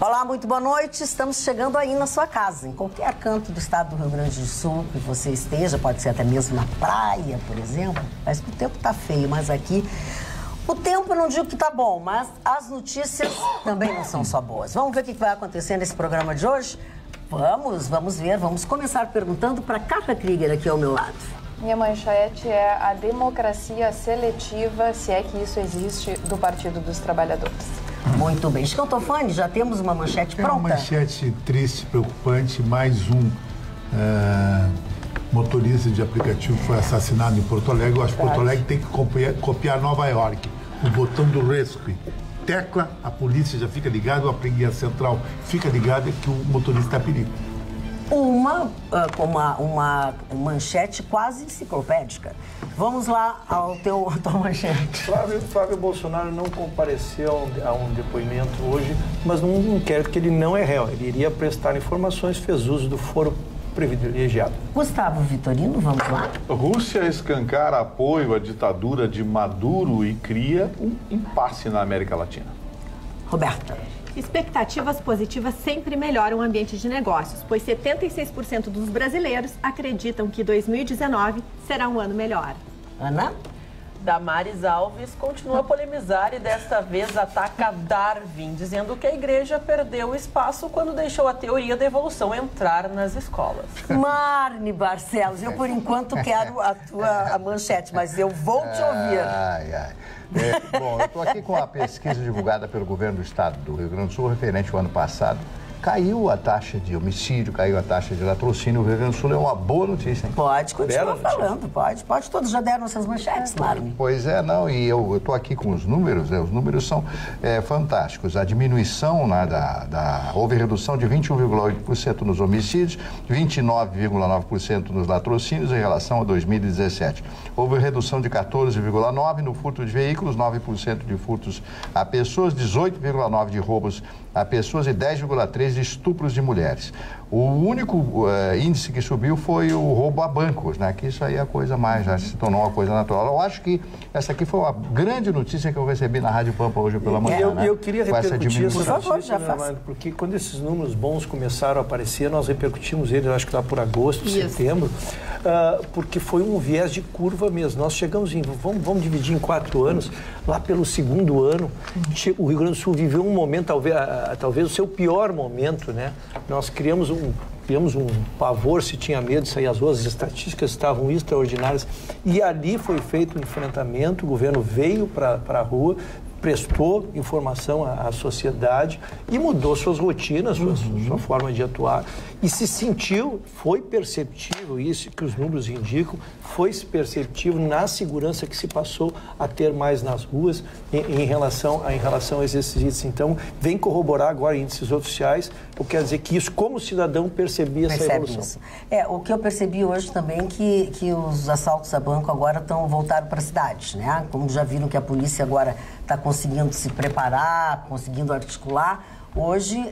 Olá, muito boa noite. Estamos chegando aí na sua casa, em qualquer canto do estado do Rio Grande do Sul que você esteja, pode ser até mesmo na praia, por exemplo. Parece que o tempo tá feio, mas aqui o tempo eu não digo que tá bom, mas as notícias também não são só boas. Vamos ver o que vai acontecer nesse programa de hoje? Vamos ver. Vamos começar perguntando para Carla Krieger aqui ao meu lado. Minha manchete é a democracia seletiva, se é que isso existe, do Partido dos Trabalhadores. Muito bem. Escantofani, já temos uma manchete pronta? É uma manchete triste, preocupante. Mais um motorista de aplicativo foi assassinado em Porto Alegre. Eu acho que Porto Alegre tem que copiar Nova York. O botão do rescue. Tecla, a polícia já fica ligada, a preguiça central fica ligada que o motorista está a perigo. Uma manchete quase enciclopédica. Vamos lá à tua manchete. Flávio Bolsonaro não compareceu a um depoimento hoje, mas num inquérito que ele não é réu. Ele iria prestar informações, fez uso do foro privilegiado. Gustavo Vitorino, vamos lá. Rússia escancara apoio à ditadura de Maduro e cria um impasse na América Latina. Roberta. Expectativas positivas sempre melhoram o ambiente de negócios, pois 76% dos brasileiros acreditam que 2019 será um ano melhor. Ana? Damares Alves continua a polemizar e desta vez ataca Darwin, dizendo que a igreja perdeu espaço quando deixou a teoria da evolução entrar nas escolas. Marne Barcelos, eu por enquanto quero a manchete, mas eu vou te ouvir. Bom, eu estou aqui com a pesquisa divulgada pelo governo do estado do Rio Grande do Sul, referente ao ano passado. Caiu a taxa de homicídio, caiu a taxa de latrocínio. O Rio Grande do Sul é uma boa notícia, hein? Pode continuar falando, pode. Todos já deram essas manchetes, Marne. Pois é, não, e eu estou aqui com os números, os números são fantásticos. A diminuição, houve redução de 21,8% nos homicídios, 29,9% nos latrocínios em relação a 2017. Houve redução de 14,9% no furto de veículos, 9% de furtos a pessoas, 18,9% de roubos a pessoas e 10,3% de estupros de mulheres. O único índice que subiu foi o roubo a bancos, né? Que isso aí é a coisa mais, já se tornou uma coisa natural. Eu acho que essa aqui foi uma grande notícia que eu recebi na Rádio Pampa hoje pela manhã. Eu queria repercutir essa notícia, faça. porque quando esses números bons começaram a aparecer, nós repercutimos eles, acho que lá por agosto, setembro, porque foi um viés de curva mesmo. Nós chegamos vamos dividir em 4 anos, lá pelo segundo ano, o Rio Grande do Sul viveu um momento, talvez o seu pior momento, né? Nós criamos um pavor, se tinha medo de sair às ruas, as estatísticas estavam extraordinárias e ali foi feito um enfrentamento, o governo veio para a rua, prestou informação à sociedade e mudou suas rotinas, sua forma de atuar e se sentiu, foi perceptível isso que os números indicam, foi perceptível na segurança que se passou a ter mais nas ruas em relação a esses índices. Então, vem corroborar agora índices oficiais, eu quero dizer que isso, como cidadão, percebi essa evolução. Isso. O que eu percebi hoje também é que os assaltos a banco agora voltaram para as cidades, né? Como já viram que a polícia agora está conseguindo se preparar, conseguindo articular. Hoje,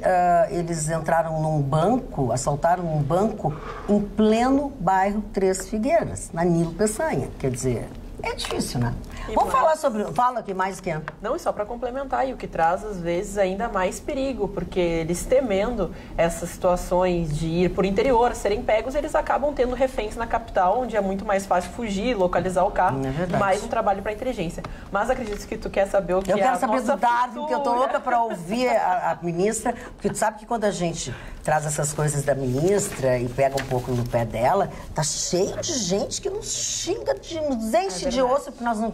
eles entraram num banco, assaltaram um banco em pleno bairro Três Figueiras, na Nilo Peçanha. Quer dizer, é difícil, né? Vamos falar sobre... Fala aqui mais que... Não, e só para complementar, e o que traz, às vezes, ainda mais perigo, porque eles temendo essas situações de ir por interior, serem pegos, eles acabam tendo reféns na capital, onde é muito mais fácil fugir, localizar o carro, mais um trabalho para inteligência. Mas acredito que tu quer saber o que eu quero saber do Darwin, porque eu tô louca para ouvir a ministra, porque tu sabe que quando a gente traz essas coisas da ministra e pega um pouco no pé dela, tá cheio de gente que nos xinga, nos enche de osso, porque nós não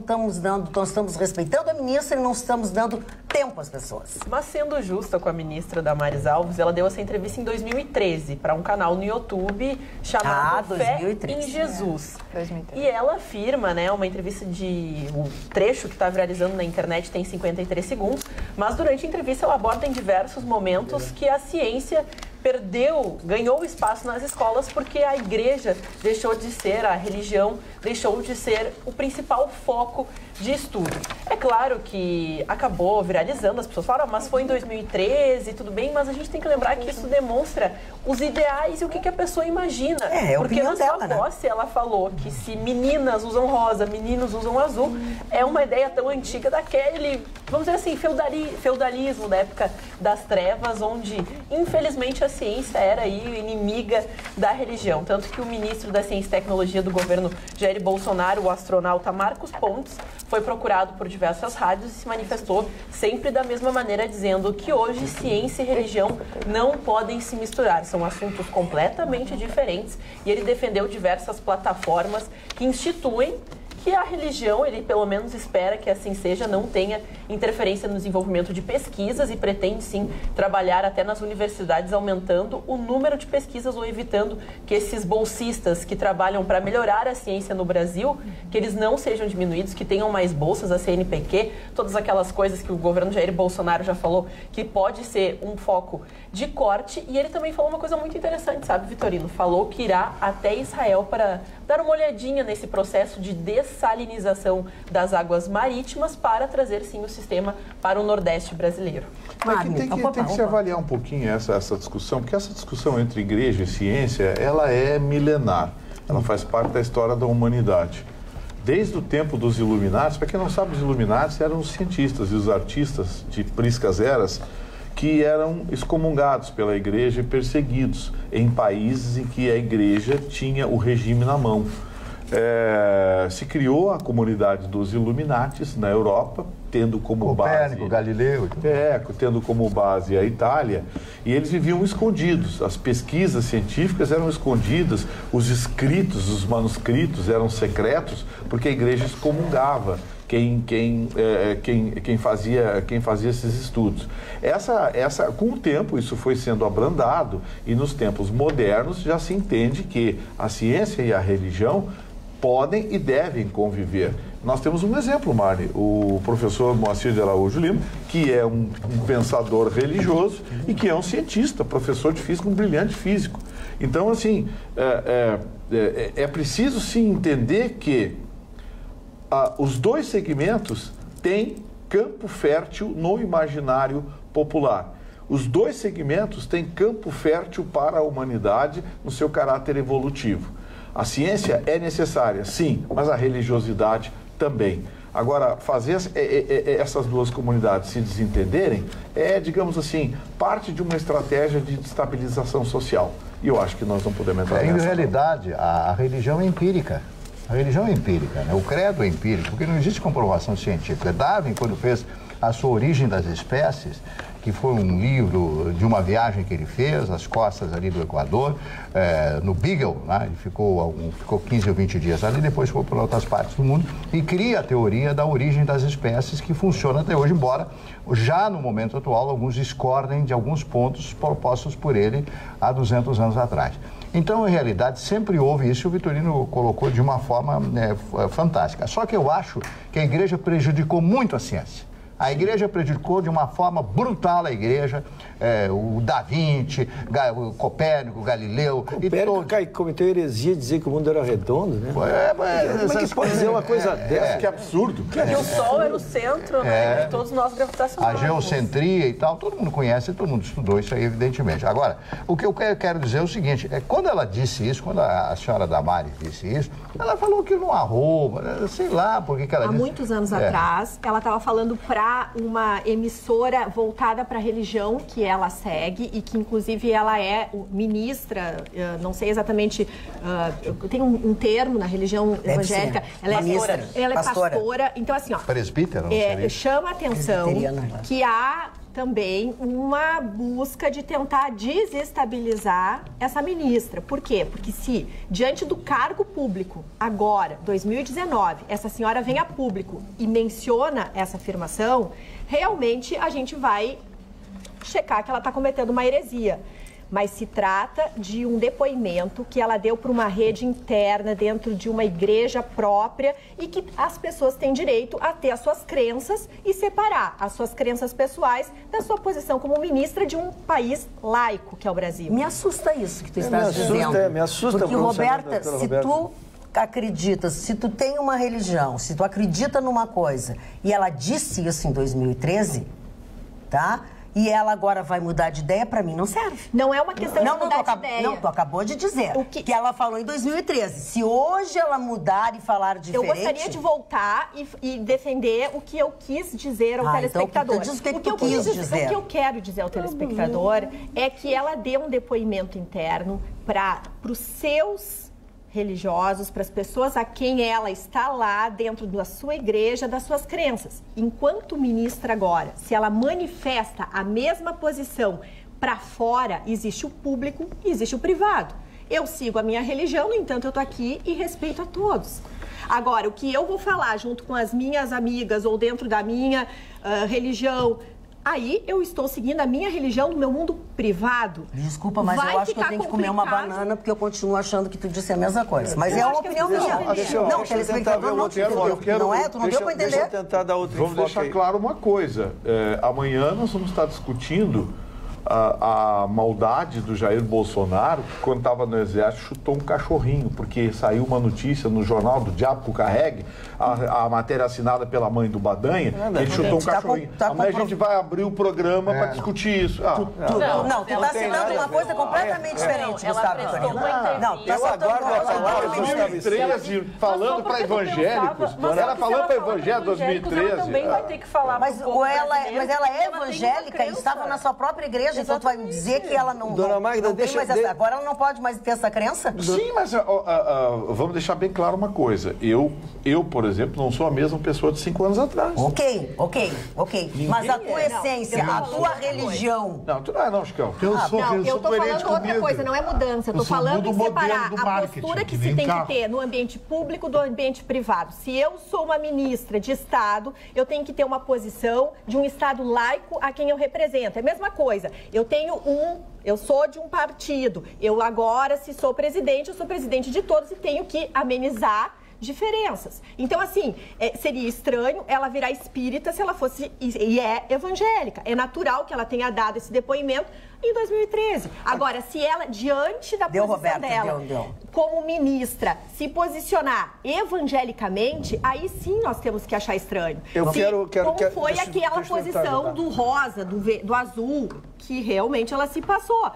estamos respeitando a ministra e não estamos dando tempo às pessoas. Mas sendo justa com a ministra Damares Alves, ela deu essa entrevista em 2013 para um canal no YouTube chamado Fé em Jesus. 2013. E ela afirma, né, uma entrevista um trecho que está viralizando na internet, tem 53 segundos, mas durante a entrevista ela aborda em diversos momentos que a ciência ganhou espaço nas escolas porque a igreja deixou de ser, a religião deixou de ser o principal foco de estudo. É É claro que acabou viralizando, as pessoas falaram, mas foi em 2013, tudo bem, mas a gente tem que lembrar que isso demonstra os ideais e o que a pessoa imagina. Porque na sua posse ela falou que se meninas usam rosa, meninos usam azul, é uma ideia tão antiga daquele, vamos dizer assim, feudalismo da época das trevas, onde infelizmente a ciência era aí inimiga da religião. Tanto que o ministro da Ciência e Tecnologia do governo Jair Bolsonaro, o astronauta Marcos Pontes, foi procurado por diversas rádios e se manifestou sempre da mesma maneira, dizendo que hoje ciência e religião não podem se misturar, são assuntos completamente diferentes, e ele defendeu diversas plataformas que instituem que a religião, ele pelo menos espera que assim seja, não tenha interferência no desenvolvimento de pesquisas e pretende sim trabalhar até nas universidades, aumentando o número de pesquisas ou evitando que esses bolsistas que trabalham para melhorar a ciência no Brasil, que eles não sejam diminuídos, que tenham mais bolsas, a CNPq, todas aquelas coisas que o governo Jair Bolsonaro já falou que pode ser um foco de corte. E ele também falou uma coisa muito interessante, sabe, Vitorino? Falou que irá até Israel para dar uma olhadinha nesse processo de dessalinização das águas marítimas para trazer, sim, o sistema para o Nordeste brasileiro. Tem que se avaliar um pouquinho essa discussão, porque essa discussão entre igreja e ciência, ela é milenar. Ela faz parte da história da humanidade. Desde o tempo dos Illuminati, para quem não sabe, os Illuminati eram os cientistas e os artistas de priscas eras que eram excomungados pela igreja e perseguidos em países em que a igreja tinha o regime na mão. Se criou a comunidade dos Illuminatis na Europa, tendo como Copérnico, base... Galileu. tendo como base a Itália, e eles viviam escondidos. As pesquisas científicas eram escondidas, os escritos, os manuscritos eram secretos, porque a igreja excomungava quem fazia esses estudos. Com o tempo, isso foi sendo abrandado, e nos tempos modernos já se entende que a ciência e a religião podem e devem conviver. Nós temos um exemplo, Marli, o professor Moacir de Araújo Lima, que é um pensador religioso e que é um cientista, professor de física, um brilhante físico. Então, assim, é preciso se entender que os dois segmentos têm campo fértil no imaginário popular. Os dois segmentos têm campo fértil para a humanidade no seu caráter evolutivo. A ciência é necessária, sim, mas a religiosidade também. Agora, fazer essas duas comunidades se desentenderem é, digamos assim, parte de uma estratégia de destabilização social. E eu acho que nós não podemos entrar nessa. Em realidade, a religião é empírica. A religião é empírica, né? O credo é empírico, porque não existe comprovação científica. Darwin, quando fez A Sua Origem das Espécies, que foi um livro de uma viagem que ele fez, às costas ali do Equador, no Beagle, né? Ele ficou 15 ou 20 dias ali, depois foi para outras partes do mundo, e cria a teoria da origem das espécies, que funciona até hoje, embora já no momento atual alguns discordem de alguns pontos propostos por ele há 200 anos atrás. Então, em realidade, sempre houve isso, e o Vitorino colocou de uma forma fantástica. Só que eu acho que a igreja prejudicou muito a ciência. A igreja prejudicou de uma forma brutal a igreja, o Da Vinci, o Copérnico, Galileu... Copérnico cometeu heresia de dizer que o mundo era redondo, né? Como é que pode dizer uma coisa dessa? Que absurdo. Que o Sol era o centro, né, de todos nós gravitacionais. A geocentria e tal, todo mundo conhece, todo mundo estudou isso aí, evidentemente. Agora, o que eu quero dizer é o seguinte, quando ela disse isso, quando a senhora Damares disse isso, ela falou que não arroba, sei lá por que ela disse. Há muitos anos atrás, ela estava falando para uma emissora voltada para a religião que ela segue e que, inclusive, ela é ministra, não sei exatamente, tem um termo na religião evangélica. Ela é pastora. Então, assim, ó... Presbítera? Chama a atenção que há também uma busca de tentar desestabilizar essa ministra. Por quê? Porque se, diante do cargo público, agora, 2019, essa senhora vem a público e menciona essa afirmação, realmente a gente vai checar que ela está cometendo uma heresia. Mas se trata de um depoimento que ela deu para uma rede interna dentro de uma igreja própria e que as pessoas têm direito a ter as suas crenças e separar as suas crenças pessoais da sua posição como ministra de um país laico, que é o Brasil. Me assusta isso que tu estás dizendo. Me assusta. Porque, Roberta, se tu acredita, se tu tem uma religião, se tu acredita numa coisa, e ela disse isso em 2013, tá? E ela agora vai mudar de ideia, pra mim não serve. Não é uma questão de mudar de ideia. Não, tu acabou de dizer que ela falou em 2013. Se hoje ela mudar e falar diferente... Eu gostaria de voltar e defender o que eu quis dizer ao telespectador. Então, o que tu quis dizer? O que eu quero dizer ao telespectador é que ela dê um depoimento interno para os seus religiosos, para as pessoas a quem ela está lá dentro da sua igreja, das suas crenças. Enquanto ministra agora, se ela manifesta a mesma posição para fora, existe o público e existe o privado. Eu sigo a minha religião, no entanto, eu estou aqui e respeito a todos. Agora, o que eu vou falar junto com as minhas amigas ou dentro da minha religião... Aí eu estou seguindo a minha religião no meu mundo privado. Desculpa, mas eu acho que eu tenho que comer uma banana porque eu continuo achando que tu disse a mesma coisa. Mas é uma opinião minha. Não, o telespectador não te entendeu. Não é? Tu não deu para entender? Deixa eu tentar dar outra Vamos deixar claro uma coisa. Amanhã nós vamos estar discutindo a maldade do Jair Bolsonaro, que quando estava no exército chutou um cachorrinho, porque saiu uma notícia no jornal do Diabo que o Carregue, a matéria assinada pela mãe do Badanha, ele chutou um cachorrinho. Amanhã a gente vai abrir o programa para discutir isso. Não, tu está assinando uma coisa completamente diferente, Gustavo. Não, eu aguardo a palavra de 2013 falando para evangélicos. Ela falando para evangélicos em 2013. Também vai ter que falar. Mas ela é evangélica e estava na sua própria igreja. Então tu vai me dizer que ela não, Dona Magda, agora ela não pode mais ter essa crença? Sim, mas vamos deixar bem claro uma coisa. Eu, por exemplo, não sou a mesma pessoa de 5 anos atrás. Ok. Mas a tua essência, a tua religião... Não, tu não é não, Chicão. Eu tô falando outra coisa, não é mudança. Eu tô falando em separar a postura que se tem que ter no ambiente público do ambiente privado. Se eu sou uma ministra de Estado, eu tenho que ter uma posição de um Estado laico a quem eu represento. É a mesma coisa. Eu sou de um partido. Eu agora, se sou presidente, eu sou presidente de todos e tenho que amenizar diferenças. Então, assim, seria estranho ela virar espírita se ela fosse, e é evangélica. É natural que ela tenha dado esse depoimento em 2013. Agora, se ela, diante da posição dela, como ministra, se posicionar evangelicamente, aí sim nós temos que achar estranho. Como foi aquela posição do rosa, do azul, que realmente ela se passou.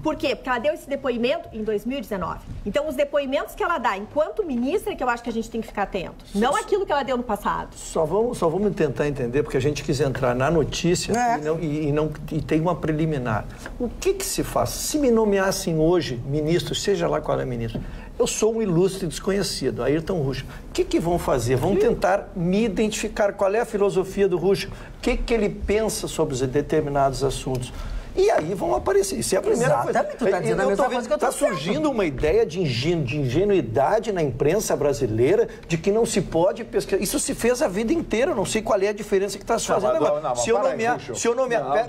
Por quê? Porque ela deu esse depoimento em 2019. Então, os depoimentos que ela dá enquanto ministra, que eu acho que a gente tem que ficar atento. Não aquilo que ela deu no passado. Só vamos tentar entender, porque a gente quis entrar na notícia e tem uma preliminar. O que se faz? Se me nomeassem hoje ministro, seja lá qual é o ministro, eu sou um ilustre desconhecido, Ayrton Ruschel. O que vão fazer? Vão tentar me identificar qual é a filosofia do Ruschel, o que ele pensa sobre os determinados assuntos. E aí vão aparecer. Isso é a primeira coisa. Tu tá dizendo a mesma coisa que eu tô dizendo. Está surgindo uma ideia de ingenuidade na imprensa brasileira, de que não se pode pesquisar. Isso se fez a vida inteira. Eu não sei qual é a diferença que está se fazendo agora. Se eu nomear...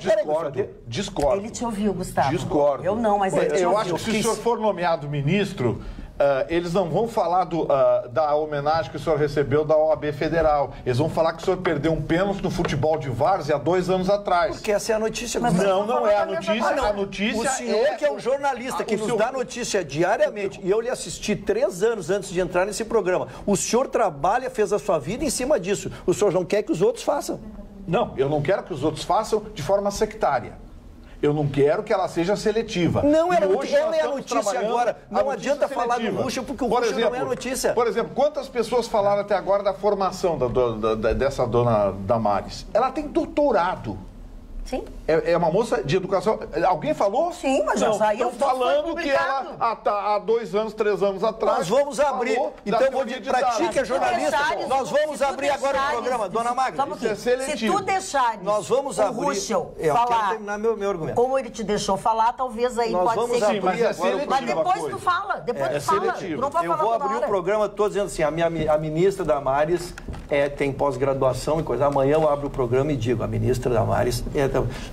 Discordo. Ele te ouviu, Gustavo. Discordo. Eu não, mas ele te ouviu. Eu acho que se o senhor for nomeado ministro... eles não vão falar da homenagem que o senhor recebeu da OAB Federal. Eles vão falar que o senhor perdeu um pênalti no futebol de várzea há 2 anos atrás. Porque essa é a notícia. Não é a notícia. A notícia o senhor que é um jornalista que nos dá notícia diariamente, e eu lhe assisti 3 anos antes de entrar nesse programa. O senhor trabalha, fez a sua vida em cima disso. O senhor não quer que os outros façam. Não, eu não quero que os outros façam de forma sectária. Eu não quero que ela seja seletiva. Não é a notícia agora. Não adianta falar do Ruschel, porque o Ruschel não é a notícia. Por exemplo, quantas pessoas falaram até agora da formação dessa dona Damares? Ela tem doutorado. Sim. É uma moça de educação. Alguém falou? Sim, mas já saiu. Estão falando que ela, há 2 anos, 3 anos atrás... Nós vamos abrir. Então, eu vou dizer para ti que é jornalista. Nós vamos abrir agora o programa. Dona Magda, isso é seletivo. Se tu deixares nós vamos abrir, o Ruschel falar... Eu quero terminar meu argumento. Como ele te deixou falar, talvez aí nós pode ser... Abrir mas é seletivo. Mas depois tu fala. Depois tu fala. Tu não pode eu vou abrir o programa todo dizendo assim, a ministra Damares tem pós-graduação e coisa. Amanhã eu abro o programa e digo, a ministra Damares...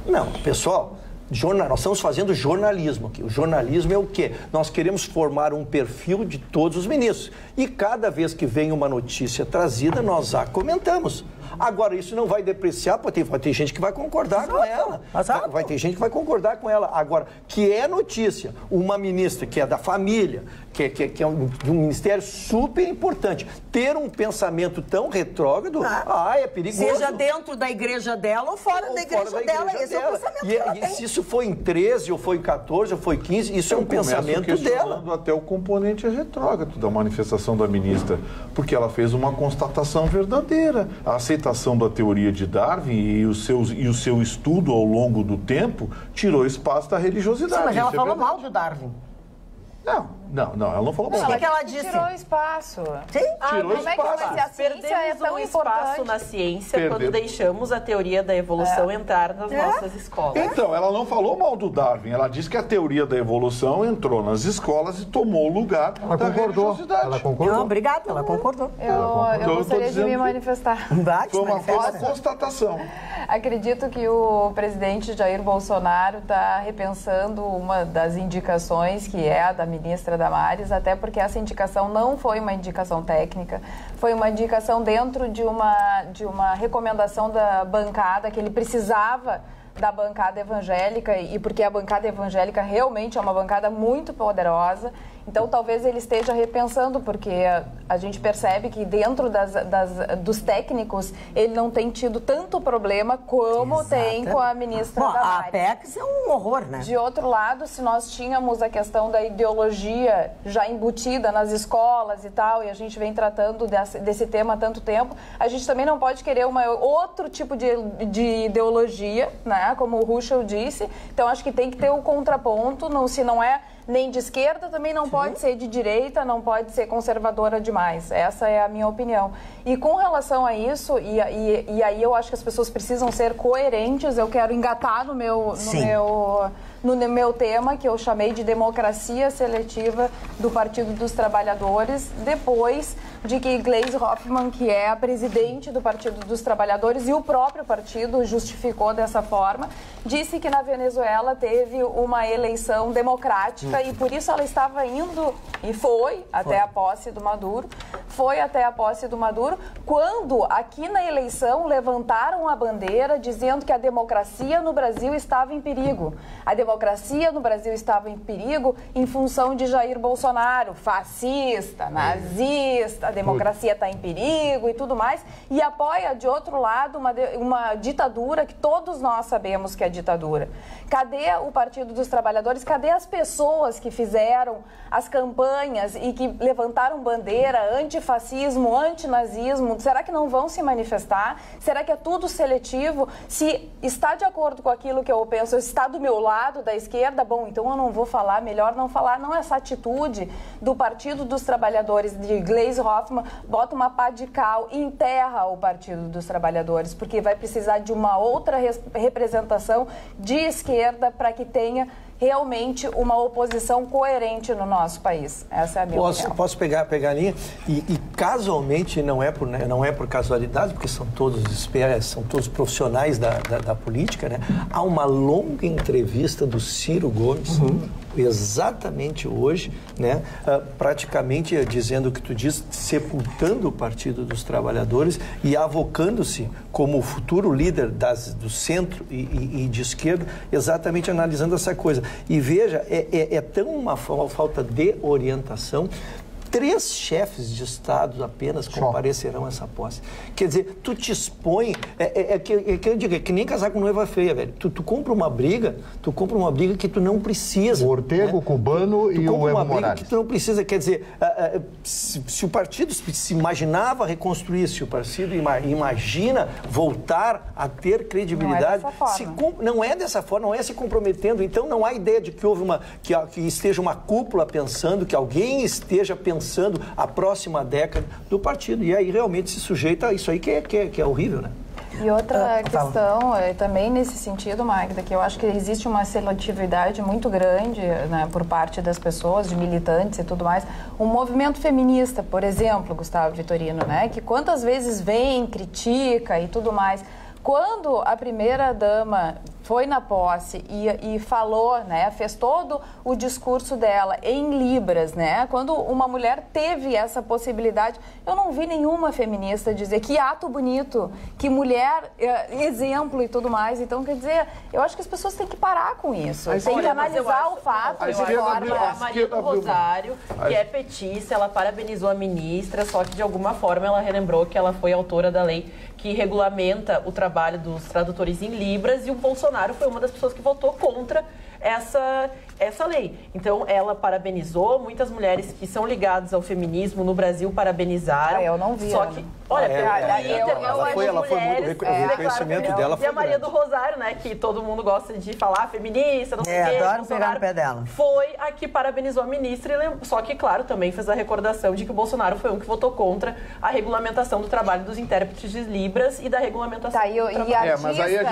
Não. Pessoal, nós estamos fazendo jornalismo aqui. O jornalismo é o quê? Nós queremos formar um perfil de todos os ministros. E cada vez que vem uma notícia trazida, nós a comentamos. Agora, isso não vai depreciar, porque vai ter gente que vai concordar com ela. Vai ter gente que vai concordar com ela. Agora, que é notícia, uma ministra que é da família, que é de um ministério super importante, ter um pensamento tão retrógrado, é perigoso. Seja dentro da igreja dela ou fora da igreja dela. Esse é o pensamento dela. E se isso foi em 13, ou foi em 14, ou foi em 15, isso é um pensamento dela. Até o componente retrógrado da manifestação da ministra, porque ela fez uma constatação verdadeira. A aceitação da teoria de Darwin e o seu estudo ao longo do tempo tirou espaço da religiosidade. Sim, mas ela falou mal do Darwin. Não, ela não falou mal. O que ela disse? Tirou espaço. Sim? Tirou como é que vai ser? A ciência é tão espaço na ciência quando deixamos a teoria da evolução entrar nas nossas escolas. Então, ela não falou mal do Darwin. Ela disse que a teoria da evolução entrou nas escolas e tomou o lugar da religiosidade. Ela concordou. Não, obrigada, ela concordou. Eu gostaria de me manifestar. Foi uma constatação. Acredito que o presidente Jair Bolsonaro está repensando uma das indicações, que é a da ministra Damares, até porque essa indicação não foi uma indicação técnica, foi uma indicação dentro de uma recomendação da bancada, que ele precisava da bancada evangélica, e porque a bancada evangélica realmente é uma bancada muito poderosa. Então, talvez ele esteja repensando, porque a gente percebe que dentro dos técnicos, ele não tem tido tanto problema como tem com a ministra Damares. A Apex é um horror, né? De outro lado, se nós tínhamos a questão da ideologia já embutida nas escolas e tal, e a gente vem tratando desse tema há tanto tempo, a gente também não pode querer outro tipo de ideologia, né? Como o Ruschel disse. Então, acho que tem que ter o contraponto, se não é nem de esquerda, também não pode ser de direita, não pode ser conservadora demais. Essa é a minha opinião. E com relação a isso, e aí eu acho que as pessoas precisam ser coerentes, eu quero engatar no meu tema, que eu chamei de democracia seletiva do Partido dos Trabalhadores, depois de que Gleisi Hoffmann, que é a presidente do Partido dos Trabalhadores, e o próprio partido justificou dessa forma, disse que na Venezuela teve uma eleição democrática e por isso ela estava indo e foi até a posse do Maduro. Foi até a posse do Maduro, quando aqui na eleição levantaram a bandeira dizendo que a democracia no Brasil estava em perigo. A democracia no Brasil estava em perigo em função de Jair Bolsonaro, fascista, nazista, a democracia está em perigo e tudo mais, e apoia, de outro lado, uma ditadura que todos nós sabemos que é ditadura. Cadê o Partido dos Trabalhadores? Cadê as pessoas que fizeram as campanhas e que levantaram bandeira antifascismo, antinazismo? Será que não vão se manifestar? Será que é tudo seletivo? Se está de acordo com aquilo que eu penso, está do meu lado, da esquerda, bom, então eu não vou falar, melhor não falar. Não, essa atitude do Partido dos Trabalhadores, de Gleisi Hoffmann, bota uma pá de cal e enterra o Partido dos Trabalhadores, porque vai precisar de uma outra representação de esquerda para que tenha realmente uma oposição coerente no nosso país. Essa é a minha opinião. Posso pegar a linha? E casualmente, não é por casualidade, porque são todos experts, são todos profissionais da política, né? Há uma longa entrevista do Ciro Gomes, exatamente hoje, né? Praticamente dizendo o que tu diz, sepultando o Partido dos Trabalhadores e avocando-se como o futuro líder do centro e de esquerda, exatamente analisando essa coisa. E veja, é tão uma falta de orientação. 3 chefes de Estado apenas comparecerão a essa posse. Quer dizer, tu te expõe... que eu digo, é que nem casar com noiva feia, velho. Tu compra uma briga que tu não precisa. O Ortega, o Cubano e o Evo Morales. Que tu não precisa. Quer dizer, se o partido se imaginava reconstruir, se o partido imagina voltar a ter credibilidade... Não é dessa forma, não é se comprometendo. Então, não há ideia de que houve que esteja uma cúpula pensando, que alguém esteja pensando a próxima década do partido. E aí realmente se sujeita a isso aí que é horrível, né? E outra questão, também nesse sentido, Magda, que eu acho que existe uma seletividade muito grande, né, por parte das pessoas, de militantes e tudo mais. Um movimento feminista, por exemplo, Gustavo Vitorino, né, que quantas vezes vem, critica e tudo mais. Quando a primeira-dama foi na posse e falou, né, fez todo o discurso dela em Libras, né, quando uma mulher teve essa possibilidade, eu não vi nenhuma feminista dizer que ato bonito, que mulher, exemplo e tudo mais. Então, quer dizer, eu acho que as pessoas têm que parar com isso. Tem que analisar o fato de forma... A Maria do Rosário, que é petista, ela parabenizou a ministra, só que de alguma forma ela relembrou que ela foi autora da lei que regulamenta o trabalho dos tradutores em Libras, e o Bolsonaro foi uma das pessoas que votou contra essa lei. Então, ela parabenizou, muitas mulheres que são ligadas ao feminismo no Brasil parabenizaram. Eu não vi. Só que, olha, ela foi muito, o reconhecimento dela foi E a Maria do Rosário, né, que todo mundo gosta de falar, feminista, não sei o quê. Adoram pegar no pé dela. Foi a que parabenizou a ministra, só que, claro, também fez a recordação de que o Bolsonaro foi um que votou contra a regulamentação do trabalho dos intérpretes de Libras e da regulamentação do trabalho. Mas aí a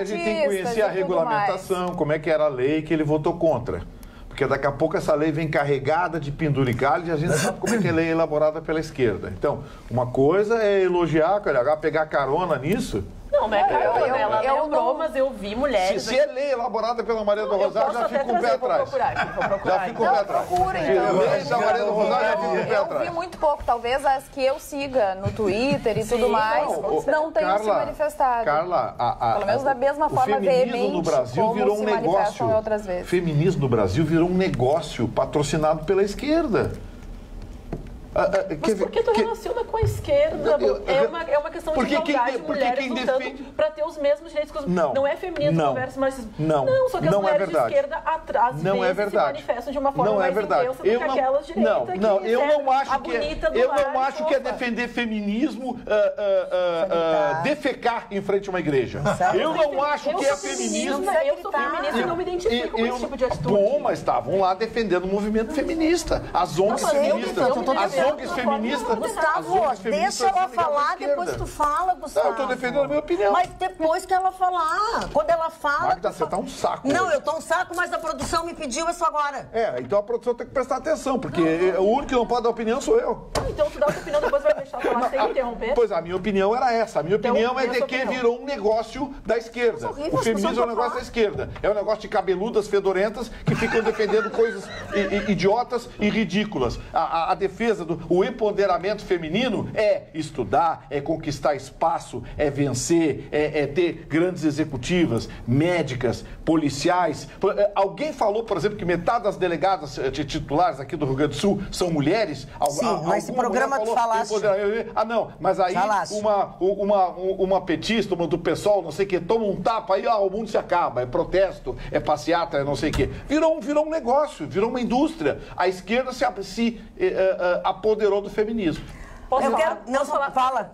gente tem que conhecer a regulamentação, como é que era a lei que ele votou contra. Porque daqui a pouco essa lei vem carregada de penduricalhos e a gente sabe como é que a lei é elaborada pela esquerda. Então, uma coisa é elogiar, pegar carona nisso. Não, não é carona, ela lembrou, mas eu vi mulheres... Se é lei elaborada pela Maria do Rosário, já fico com o pé atrás. Já fico com o pé atrás. Lei da Maria do Rosário, já fico com o pé atrás. Eu vi muito pouco, talvez as que eu siga no Twitter e tudo mais, não tenham se manifestado. Carla, pelo menos da mesma forma veemente no Brasil virou um negócio. Outras vezes. Feminismo no Brasil virou um negócio patrocinado pela esquerda. Mas por que tu relaciona com a esquerda? É uma questão de igualdade de mulheres lutando para ter os mesmos direitos que os... Não é feminismo versus marxismo. Não, só que as mulheres de esquerda atrás se manifestam de uma forma mais intensa do que aquelas direitas eu não acho que é defender feminismo defecar em frente a uma igreja. Eu não acho que é feminismo... Eu sou feminista e não me identifico com esse tipo de atitude. Bom, mas estavam lá defendendo o movimento feminista. As ONGs feministas... Gustavo, deixa ela falar, depois tu fala, Gustavo. Não, eu tô defendendo a minha opinião. Mas depois que ela falar. Quando ela fala... Magda, você tá um saco. Não, hoje. eu tô um saco, mas a produção me pediu isso agora. Então a produção tem que prestar atenção, porque o único que não pode dar opinião sou eu. Então tu dá a tua opinião, depois vai deixar falar sem interromper? Pois a minha opinião era essa. A minha opinião é de que virou um negócio da esquerda. O feminismo é um negócio da esquerda. É um negócio de cabeludas fedorentas que ficam defendendo coisas idiotas e ridículas. A defesa o empoderamento feminino é estudar, é conquistar espaço, é vencer, é ter grandes executivas, médicas, policiais. Alguém falou, por exemplo, que metade das delegadas titulares aqui do Rio Grande do Sul são mulheres? Sim, mas esse programa tu falaste. Não, mas aí uma petista, uma do PSOL, não sei o que, toma um tapa, aí o mundo se acaba, é protesto, é passeata, é não sei o que. Virou um negócio, virou uma indústria. A esquerda se apoderou do feminismo. Eu quero... Não, fala.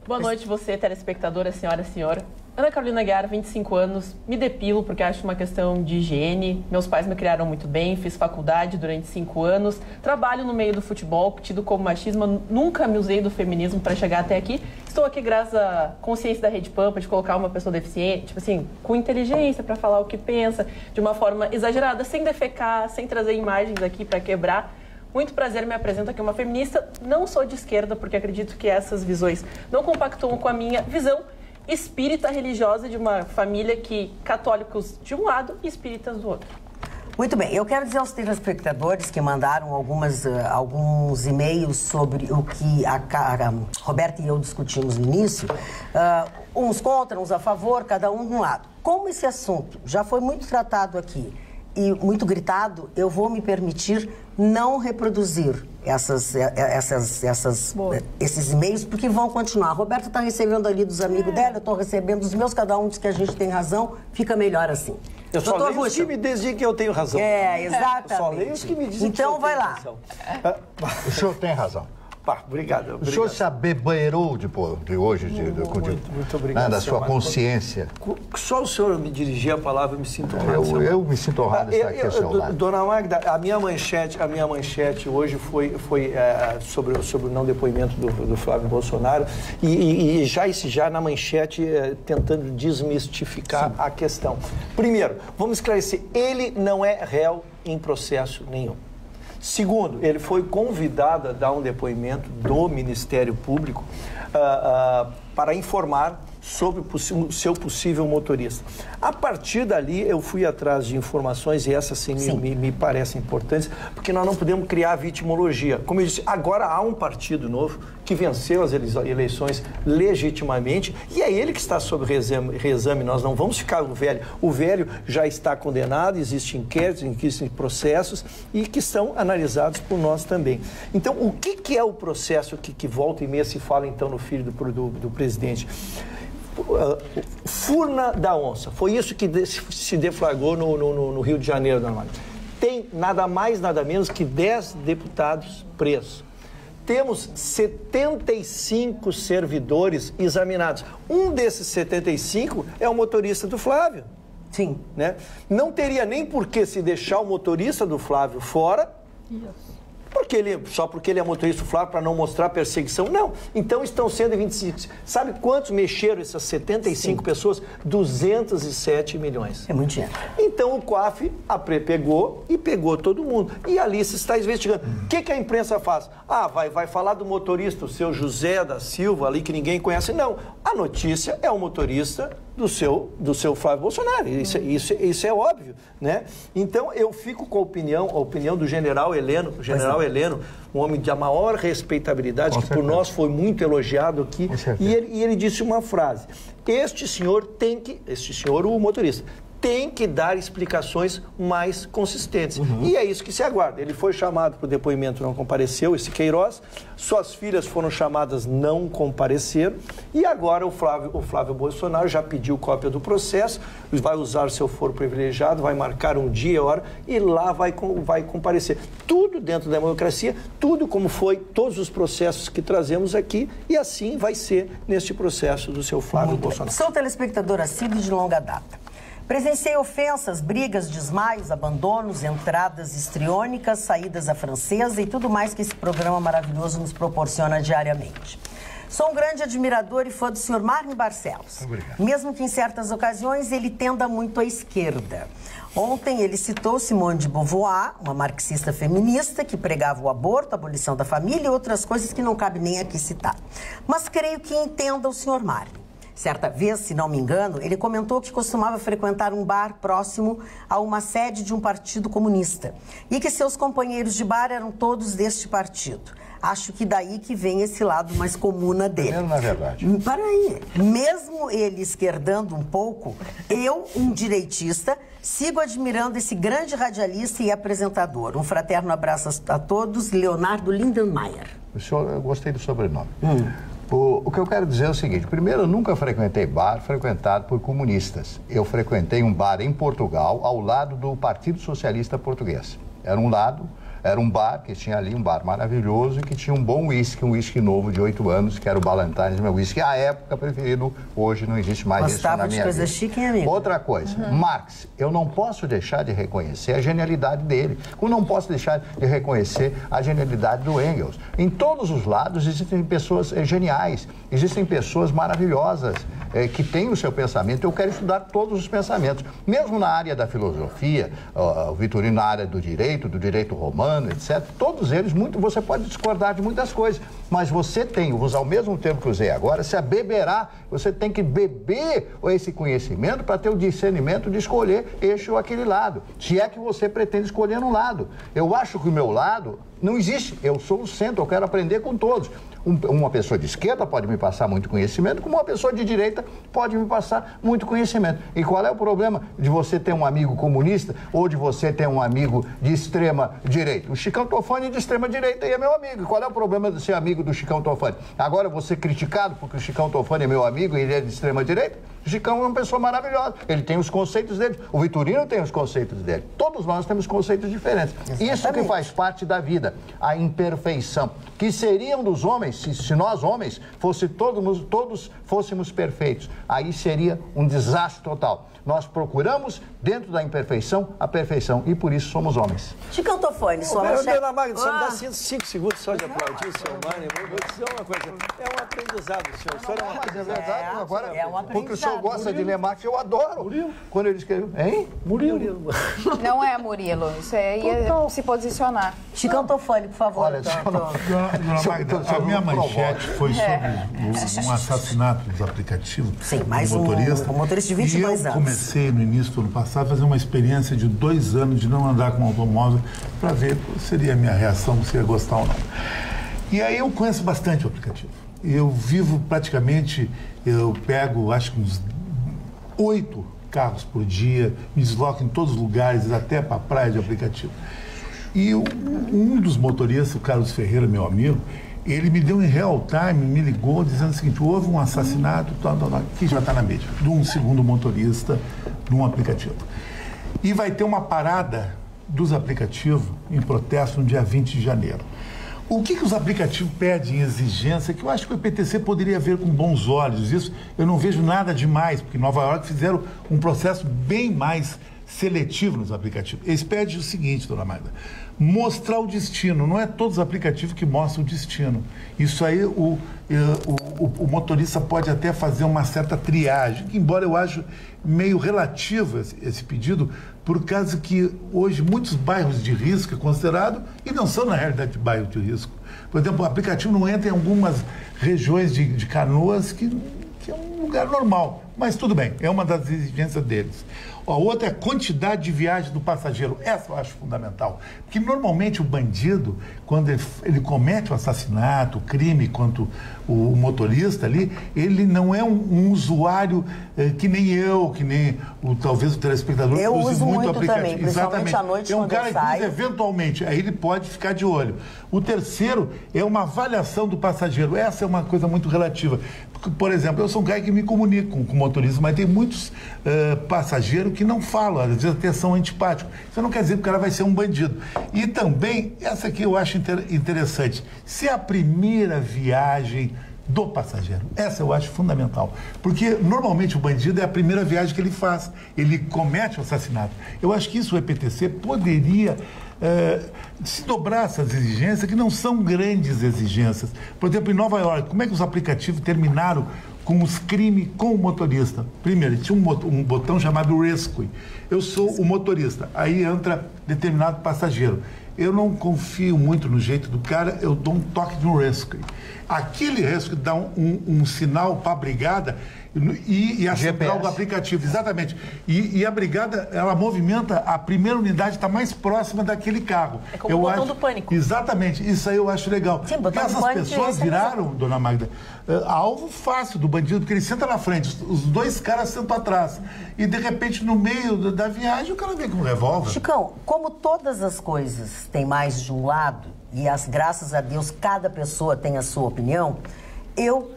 Boa noite, você, telespectadora, senhora. Ana Carolina Guiar, 25 anos, me depilo porque acho uma questão de higiene. Meus pais me criaram muito bem, fiz faculdade durante 5 anos, trabalho no meio do futebol, tido como machismo, nunca me usei do feminismo para chegar até aqui. Estou aqui graças à consciência da Rede Pampa de colocar uma pessoa deficiente, tipo assim, com inteligência para falar o que pensa, de uma forma exagerada, sem defecar, sem trazer imagens aqui para quebrar. Muito prazer, me apresento aqui uma feminista. Não sou de esquerda, porque acredito que essas visões não compactuam com a minha visão espírita religiosa de uma família que católicos de um lado e espíritas do outro. Muito bem, eu quero dizer aos telespectadores que mandaram alguns e-mails sobre o que a Roberta e eu discutimos no início, uns contra, uns a favor, cada um de um lado. Como esse assunto já foi muito tratado aqui e muito gritado, eu vou me permitir não reproduzir esses e-mails, porque vão continuar. A Roberta está recebendo ali dos amigos dela, eu estou recebendo dos meus, cada um diz que a gente tem razão, fica melhor assim. Eu só leio os que me dizem que eu tenho razão. Exatamente. Eu só leio os que me dizem então, que eu tenho razão. Então vai lá. O senhor tem razão. Obrigado. O senhor se abebeirou de hoje, muito obrigado, da sua consciência. Só o senhor me dirigir a palavra, eu me sinto honrado. Eu me sinto honrado de estar aqui ao seu lado. Dona Magda, a minha manchete hoje foi sobre o não depoimento do Flávio Bolsonaro e já na manchete tentando desmistificar a questão. Primeiro, vamos esclarecer, ele não é réu em processo nenhum. Segundo, ele foi convidado a dar um depoimento do Ministério Público para informar sobre o seu possível motorista. A partir dali, eu fui atrás de informações, e essas sim. Me parecem importantes, porque nós não podemos criar vitimologia. Como eu disse, agora há um partido novo que venceu as eleições legitimamente, e é ele que está sob reexame. Nós não vamos ficar o velho. O velho já está condenado, existem inquéritos, existem processos, e que são analisados por nós também. Então, o que é o processo que volta e meia se fala, então, no filho do presidente? Furna da onça. Foi isso que se deflagrou no Rio de Janeiro, normalmente. Tem nada mais, nada menos que 10 deputados presos. Temos 75 servidores examinados. Um desses 75 é o motorista do Flávio. Sim. Né? Não teria nem por que se deixar o motorista do Flávio fora. Isso. Só porque ele é motorista do Flávio para não mostrar perseguição? Não. Então estão sendo 25. Sabe quantos mexeram essas 75 pessoas? 207 milhões. É muito dinheiro. Então o COAF pegou todo mundo. E ali se está investigando. O que a imprensa faz? Vai falar do motorista, o seu José da Silva, ali que ninguém conhece. Não. A notícia é o motorista do seu Flávio Bolsonaro. Isso é óbvio, né? Então, eu fico com a opinião do general Heleno, um homem de maior respeitabilidade, que por nós foi muito elogiado aqui, e ele disse uma frase: este senhor, o motorista, tem que dar explicações mais consistentes. E é isso que se aguarda. Ele foi chamado para o depoimento, não compareceu, esse Queiroz. Suas filhas foram chamadas, não compareceram. E agora o Flávio Bolsonaro já pediu cópia do processo, vai usar seu foro privilegiado, vai marcar um dia e hora e lá vai comparecer. Tudo dentro da democracia, tudo como foi, todos os processos que trazemos aqui, e assim vai ser neste processo do seu Flávio Bolsonaro. Sou telespectadora assídua de longa data. Presenciei ofensas, brigas, desmaios, abandonos, entradas histriônicas, saídas à francesa e tudo mais que esse programa maravilhoso nos proporciona diariamente. Sou um grande admirador e fã do Sr. Marne Barcelos. Obrigado. Mesmo que em certas ocasiões ele tenda muito à esquerda. Ontem ele citou Simone de Beauvoir, uma marxista feminista que pregava o aborto, a abolição da família e outras coisas que não cabe nem aqui citar. Mas creio que entenda o Sr. Marne. Certa vez, se não me engano, ele comentou que costumava frequentar um bar próximo a uma sede de um partido comunista e que seus companheiros de bar eram todos deste partido. Acho que daí que vem esse lado mais comuna dele. Primeiro, na verdade. Para aí, mesmo ele esquerdando um pouco, eu, um direitista, sigo admirando esse grande radialista e apresentador. Um fraterno abraço a todos, Leonardo Lindenmayer. Eu gostei do sobrenome. O que eu quero dizer é o seguinte: primeiro, eu nunca frequentei bar frequentado por comunistas. Eu frequentei um bar em Portugal, ao lado do Partido Socialista Português. Era um bar que tinha ali, um bar maravilhoso, e que tinha um bom uísque, um uísque novo de 8 anos, que era o Ballantines, meu uísque, à época preferido, hoje não existe mais isso na minha vida. Chique, hein, amigo? Outra coisa, Marx, eu não posso deixar de reconhecer a genialidade dele, como não posso deixar de reconhecer a genialidade do Engels. Em todos os lados existem pessoas geniais, existem pessoas maravilhosas, que têm o seu pensamento. Eu quero estudar todos os pensamentos, mesmo na área da filosofia, o Vitorino na área do direito romano, etc. Todos eles, você pode discordar de muitas coisas, mas você tem, vou usar o mesmo termo que eu usei agora, se abeberar, você tem que beber esse conhecimento para ter o discernimento de escolher este ou aquele lado, se é que você pretende escolher um lado. Eu acho que o meu lado não existe, eu sou o centro, eu quero aprender com todos. Uma pessoa de esquerda pode me passar muito conhecimento, como uma pessoa de direita pode me passar muito conhecimento. E qual é o problema de você ter um amigo comunista ou de você ter um amigo de extrema direita? O Chicão Tofani é de extrema direita e é meu amigo. E qual é o problema de ser amigo do Chicão Tofani? Agora eu vou ser criticado porque o Chicão Tofani é meu amigo e ele é de extrema direita? O Chicão é uma pessoa maravilhosa, ele tem os conceitos dele, o Vitorino tem os conceitos dele, todos nós temos conceitos diferentes. Exatamente. Isso que faz parte da vida, a imperfeição, que seriam dos homens, se nós homens todos fôssemos perfeitos, aí seria um desastre total. Nós procuramos, dentro da imperfeição, a perfeição, e por isso somos homens. Chicão Tofani, só Dona Magda, você me dá 5 segundos só de aplaudir, senhor Mani. Vou dizer uma coisa, é um aprendizado, senhor. Mas é verdade, agora, é um aprendizado. porque o senhor gosta de ler Marx, eu adoro. Murilo. Quando ele escreveu, hein? Murilo. Não é Murilo, isso aí é se posicionar. Chicão Tofani, por favor. Olha, Dona Magda, a minha manchete foi sobre um assassinato dos aplicativos. Sim, mais um motorista de 22 anos. Eu comecei no início do ano passado a fazer uma experiência de 2 anos de não andar com automóvel para ver qual seria a minha reação, se ia gostar ou não. E aí eu conheço bastante o aplicativo. Eu vivo praticamente, eu pego acho que uns 8 carros por dia, me desloco em todos os lugares, até para a praia de aplicativo. E um dos motoristas, o Carlos Ferreira, meu amigo, ele me deu em real time, me ligou dizendo o seguinte: houve um assassinato, que já está na mídia, de um segundo motorista num aplicativo. E vai ter uma parada dos aplicativos em protesto no dia 20 de janeiro. O que os aplicativos pedem em exigência, que eu acho que o EPTC poderia ver com bons olhos. Isso eu não vejo nada demais, porque em Nova York fizeram um processo bem mais seletivo nos aplicativos. Eles pedem o seguinte, dona Magda: mostrar o destino. Não é todos os aplicativos que mostram o destino. Isso aí o motorista pode até fazer uma certa triagem, que embora eu acho meio relativo esse pedido, por causa que hoje muitos bairros de risco é considerado e não são na realidade bairros de risco. Por exemplo, o aplicativo não entra em algumas regiões de Canoas que é um lugar normal, mas tudo bem, é uma das exigências deles. A outra é a quantidade de viagem do passageiro. Essa eu acho fundamental. Porque normalmente o bandido, quando ele comete o assassinato, o crime contra o motorista ali, ele não é um usuário que nem eu, que nem talvez o telespectador. Eu uso muito aplicativo. também, principalmente à noite, é um quando cara eu saio. Que eventualmente, aí ele pode ficar de olho. O terceiro é uma avaliação do passageiro. Essa é uma coisa muito relativa. Por exemplo, eu sou um cara que me comunico com o motorista, mas tem muitos passageiros que não falam, às vezes até são antipáticos. Isso não quer dizer que o cara vai ser um bandido. E também, essa aqui eu acho interessante, se é a primeira viagem do passageiro. Essa eu acho fundamental. Porque normalmente o bandido é a primeira viagem que ele faz. Ele comete o assassinato. Eu acho que isso o EPTC poderia se dobrar essas exigências, que não são grandes exigências. Por exemplo, em Nova York, como é que os aplicativos terminaram com os crimes com o motorista? Primeiro, tinha um botão chamado Rescue. Eu sou o motorista. Aí entra determinado passageiro. Eu não confio muito no jeito do cara, eu dou um toque no Rescue. Aquele Rescue dá um sinal para a brigada e a central do aplicativo, exatamente. E a brigada, ela movimenta, a primeira unidade está mais próxima daquele carro. É como o botão do pânico. Exatamente, isso aí eu acho legal. Sim, porque essas pessoas viraram, dona Magda, alvo fácil do bandido, porque ele senta na frente, os 2 caras sentam atrás. E de repente, no meio da viagem, o cara vem com um revólver. Chicão, como todas as coisas têm mais de um lado, e graças a Deus cada pessoa tem a sua opinião, eu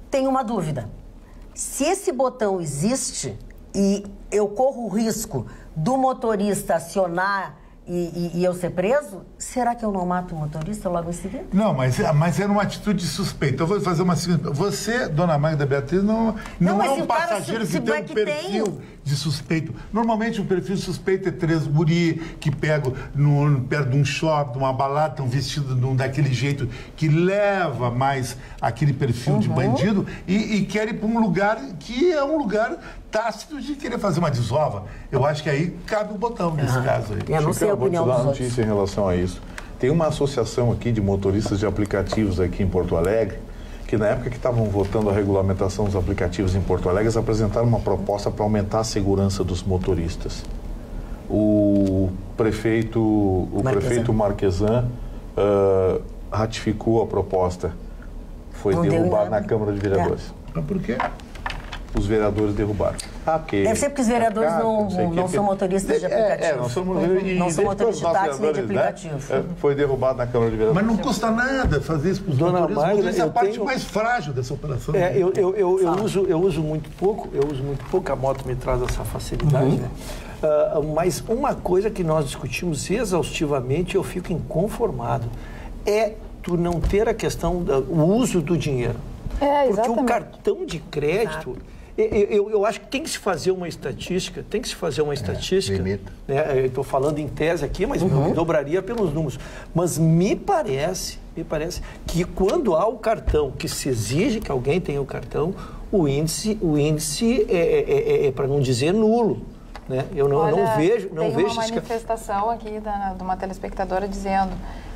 tenho uma dúvida. Se esse botão existe e eu corro o risco do motorista acionar e eu ser preso, será que eu não mato o motorista logo em seguida? Não, mas era uma atitude suspeita. Eu vou fazer uma segunda... Você, dona Magda Beatriz, não é um passageiro que tem um perfil de suspeito. Normalmente o perfil suspeito é 3 guri que pegam perto de um shopping, de uma balada, estão vestidos daquele jeito que leva mais aquele perfil de bandido e querem ir para um lugar que é um lugar tácito de querer fazer uma desova. Eu acho que aí cabe o botão nesse caso aí. Eu não sei a opinião dos outros. Vou te dar uma notícia em relação a isso. Tem uma associação aqui de motoristas de aplicativos aqui em Porto Alegre, que na época que estavam votando a regulamentação dos aplicativos em Porto Alegre, eles apresentaram uma proposta para aumentar a segurança dos motoristas. O prefeito Marquesan ratificou a proposta. Foi derrubado na Câmara de Vereadores. Mas por quê? Os vereadores derrubaram. Deve ser porque os vereadores não são motoristas de aplicativo. Não são motoristas de táxi nem de aplicativo. Foi derrubado na Câmara de Vereadores. Mas não custa nada fazer isso para os motoristas. Essa é a parte mais frágil dessa operação. Eu uso muito pouco, a moto me traz essa facilidade, né? Mas uma coisa que nós discutimos exaustivamente, eu fico inconformado, é tu não ter a questão do uso do dinheiro. Porque o cartão de crédito, eu acho que tem que se fazer uma estatística, né? Eu estou falando em tese aqui, mas eu me dobraria pelos números. Mas me parece que quando há o cartão, que se exige que alguém tenha o cartão, o índice para não dizer nulo. Né? Eu não vejo... Tem uma manifestação aqui de uma telespectadora dizendo: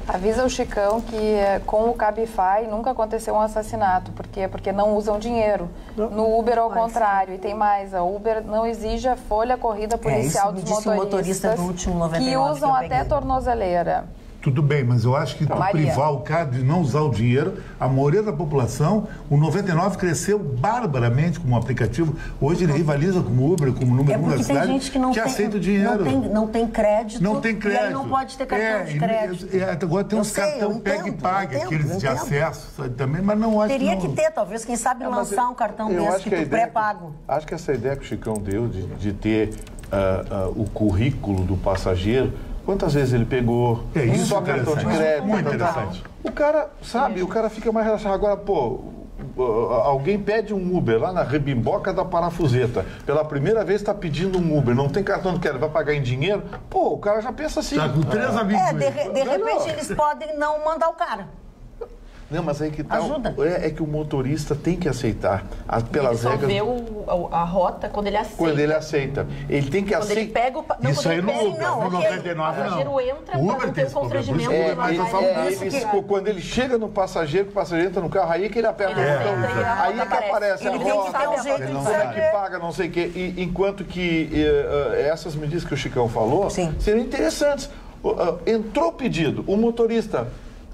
avisa o Chicão que com o Cabify nunca aconteceu um assassinato. Por quê? Porque não usam dinheiro. No Uber, ao contrário. E tem mais, a Uber não exige a folha corrida policial dos motoristas, do último 99, que usam até tornozeleira. Tudo bem, mas eu acho que tu privar o cara de não usar o dinheiro, a maioria da população, o 99 cresceu barbaramente como aplicativo. Hoje ele rivaliza com o Uber, como o número 1 da cidade, gente que aceita o dinheiro. Não tem crédito. Não tem crédito. E aí não pode ter cartão de crédito. Agora tem uns cartão pega e paga, aqueles de acesso também, mas não acho Teria que ter, talvez, quem sabe lançar um cartão desse que tu pré-pago. Acho que essa ideia que o Chicão deu de ter o currículo do passageiro, quantas vezes ele pegou, isso só cartão de crédito. Muito interessante. O cara, sabe, o cara fica mais relaxado. Agora, alguém pede um Uber lá na rebimboca da Parafuseta. Pela primeira vez está pedindo um Uber, não tem cartão de crédito, vai pagar em dinheiro? O cara já pensa assim. Tá com 3 amigos. De repente eles podem não mandar o cara. Não, mas aí que tá. Ajuda. É que o motorista tem que aceitar pelas regras. Ele só vê a rota quando ele aceita. Quando ele aceita. Ele tem que aceitar. Ele pega o... Não, isso aí no Uber, no 99 não. O passageiro entra Uber para não ter o constrangimento. Quando ele chega no passageiro, que o passageiro entra no carro, aí que ele aperta o botão. Aí é que aparece a rota, como que paga, não sei o quê. Enquanto que essas medidas que o Chicão falou seriam interessantes. Entrou o pedido, o motorista,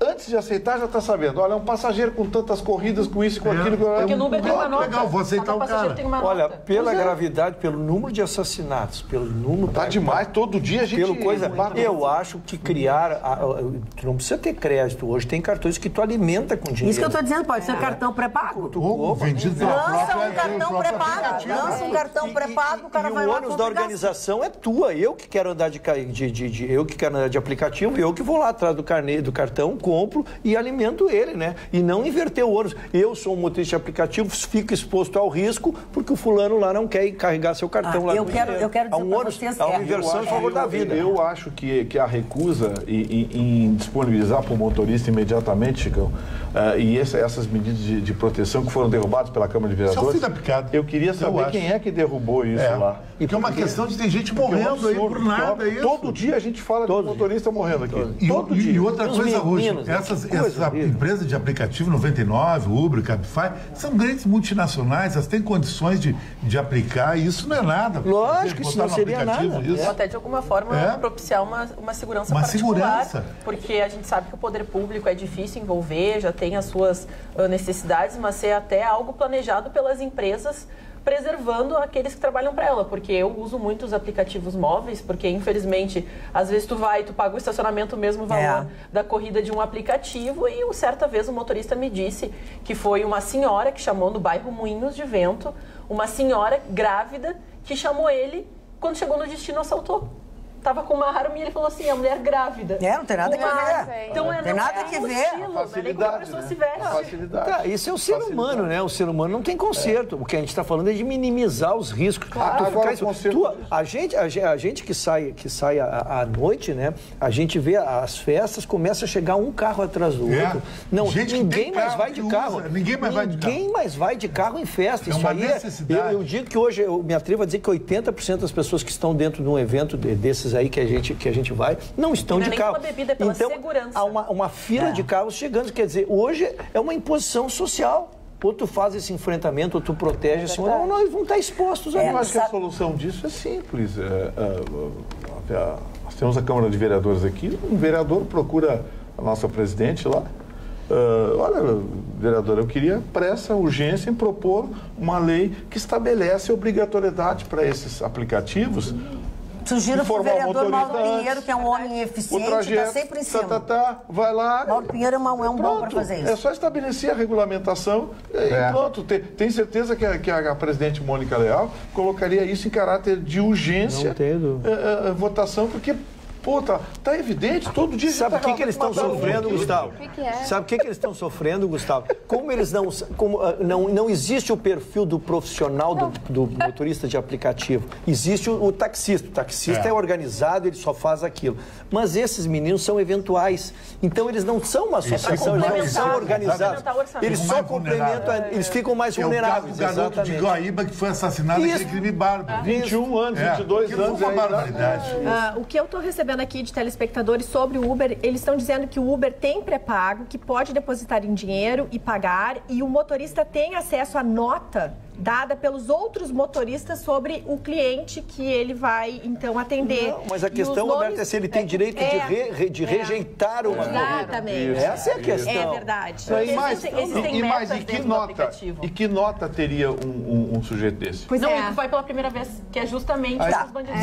antes de aceitar, já está sabendo. Olha, é um passageiro com tantas corridas, com isso e com aquilo. Porque no Uber tem uma nota. Legal, vou aceitar o cara. Olha, pela gravidade, pelo número de assassinatos, pelo número... Tá demais, todo dia a gente... Eu acho que criar... Tu não precisa ter crédito. Hoje tem cartões que tu alimenta com dinheiro. Isso que eu estou dizendo, pode ser cartão pré-pago. Lança um cartão pré-pago. Lança um cartão pré-pago, o cara vai lá... E o ônus da organização é tua. Eu que quero andar de aplicativo, eu que vou lá atrás do cartão, compro e alimento ele, né? E não inverter o ônus. Eu sou um motorista de aplicativo, fico exposto ao risco porque o fulano lá não quer carregar seu cartão lá. Eu quero dizer para vocês... Há uma inversão em favor da vida. Eu acho que a recusa em disponibilizar para o motorista imediatamente, Chicão, e essas medidas de proteção que foram derrubadas pela Câmara de Vereadores... Eu queria saber quem é que derrubou isso lá. Porque é uma questão de ter gente morrendo aí por nada. Todo dia a gente fala de motorista morrendo aqui. E outra coisa, Rússio, essas empresas de aplicativo 99, Uber, Cabify, são grandes multinacionais, elas têm condições de aplicar e isso não é nada. Lógico, isso não seria nada. Ou até de alguma forma propiciar uma segurança particular. Porque a gente sabe que o poder público é difícil envolver, já tem as suas necessidades, mas ser até algo planejado pelas empresas, preservando aqueles que trabalham para ela, porque eu uso muitos aplicativos móveis, porque infelizmente às vezes tu paga o estacionamento o mesmo valor da corrida de um aplicativo, e certa vez o motorista me disse que foi uma senhora que chamou no bairro Moinhos de Vento, uma senhora grávida que chamou ele, quando chegou no destino assaltou. Tava com uma arma e ele falou assim, a mulher grávida. Não tem nada que ver. Então tem nada que ver. Facilidade, a pessoa se veste. Isso é o ser humano, né? O ser humano não tem conserto. O que a gente está falando é de minimizar os riscos. A gente que sai à noite, né? A gente vê as festas, começa a chegar um carro atrás do outro. Não, ninguém mais vai de carro. Ninguém mais vai de carro em festa. É uma necessidade. Eu digo que hoje, eu me atrevo a dizer que 80% das pessoas que estão dentro de um evento desses aí que a gente vai, não estão de carro. Bebida, pela segurança. Há uma fila de carros chegando, quer dizer, hoje é uma imposição social. Ou tu faz esse enfrentamento, ou tu protege, assim, ou nós vamos estar expostos a Eu acho que a solução disso é simples. Nós temos a Câmara de Vereadores aqui, um vereador procura a nossa presidente lá. Olha, vereador, eu queria pressa, urgência em propor uma lei que estabelece obrigatoriedade para esses aplicativos. Sugiro para o vereador Mauro Pinheiro, que é um homem eficiente, está sempre em cima. Vai lá. Mauro Pinheiro é um bom para fazer isso. É só estabelecer a regulamentação e pronto. Tenho certeza que a presidente Mônica Leal colocaria isso em caráter de urgência, votação, porque Pô, tá evidente, todo dia... Sabe o que eles estão sofrendo, Gustavo? Sabe o que eles estão sofrendo, Gustavo? Como eles não existe o perfil do profissional do motorista de aplicativo. Existe o taxista. O taxista é organizado, ele só faz aquilo. Mas esses meninos são eventuais. Então eles não são uma associação, eles não são organizados. Eles só complementam, eles ficam mais vulneráveis. O garoto de Guaíba que foi assassinado naquele crime bárbaro. 21 anos, 22 anos. Uma barbaridade. O que eu estou recebendo aqui de telespectadores sobre o Uber, eles estão dizendo que o Uber tem pré-pago, que pode depositar em dinheiro e pagar, e o motorista tem acesso à nota dada pelos outros motoristas sobre o cliente que ele vai, então, atender. Não, mas a questão, Roberta, é se ele tem direito de rejeitar uma corrida. Exatamente. Essa é a questão. É verdade. E que nota teria um sujeito desse? Pois não, vai pela primeira vez, que é justamente os bandidos.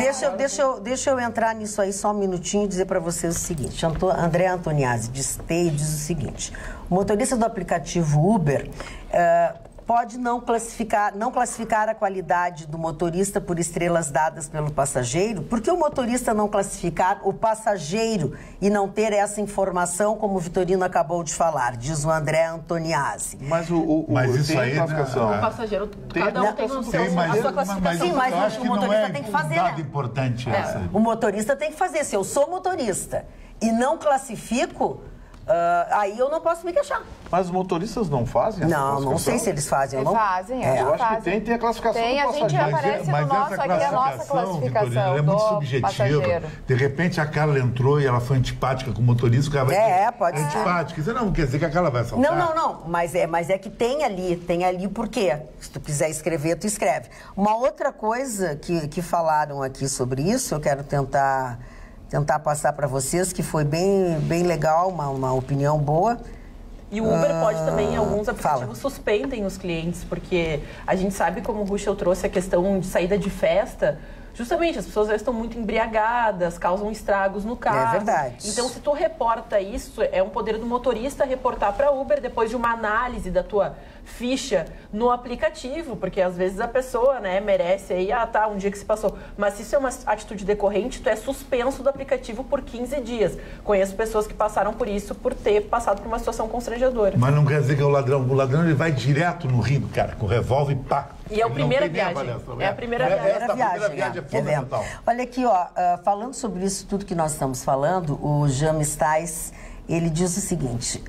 Deixa eu entrar nisso aí só um minutinho e dizer para vocês o seguinte. André Antoniazzi diz o seguinte: o motorista do aplicativo Uber pode não classificar a qualidade do motorista por estrelas dadas pelo passageiro. Por que o motorista não classificar o passageiro e não ter essa informação, como o Vitorino acabou de falar, diz o André Antoniazzi. Mas isso aí, classificação. O passageiro, cada um tem a sua classificação. Sim, mas o motorista tem que fazer. Dado importante essa. O motorista tem que fazer. Se eu sou motorista e não classifico, aí eu não posso me queixar. Mas os motoristas não fazem essa classificação? Não sei se eles fazem ou não. Fazem, eu acho que tem a classificação do passageiro. A gente aparece no nosso, aqui a nossa classificação é muito subjetiva. De repente a Carla entrou e ela foi antipática com o motorista, o cara vai pode ser antipática. Isso não quer dizer que a Carla vai assaltar. Não. Mas é que tem ali por quê? Se tu quiser escrever, tu escreve. Uma outra coisa que falaram aqui sobre isso, eu quero tentar passar para vocês, que foi bem legal, uma opinião boa. E o Uber pode também, alguns aplicativos suspendem os clientes, porque a gente sabe, como o Ruschel trouxe a questão de saída de festa, justamente as pessoas às vezes estão muito embriagadas, causam estragos no carro. É verdade. Então, se tu reporta isso, é um poder do motorista reportar para Uber depois de uma análise da tua ficha no aplicativo, porque às vezes a pessoa, né, merece aí, um dia que se passou. Mas se isso é uma atitude decorrente, tu é suspenso do aplicativo por 15 dias. Conheço pessoas que passaram por isso, por ter passado por uma situação constrangedora. Mas não quer dizer que o ladrão ele vai direto no rio, cara, com o revólver e pá. E é a primeira viagem. É a primeira viagem é fundamental. Olha aqui, falando sobre isso tudo que nós estamos falando, o Jean Stais, ele diz o seguinte,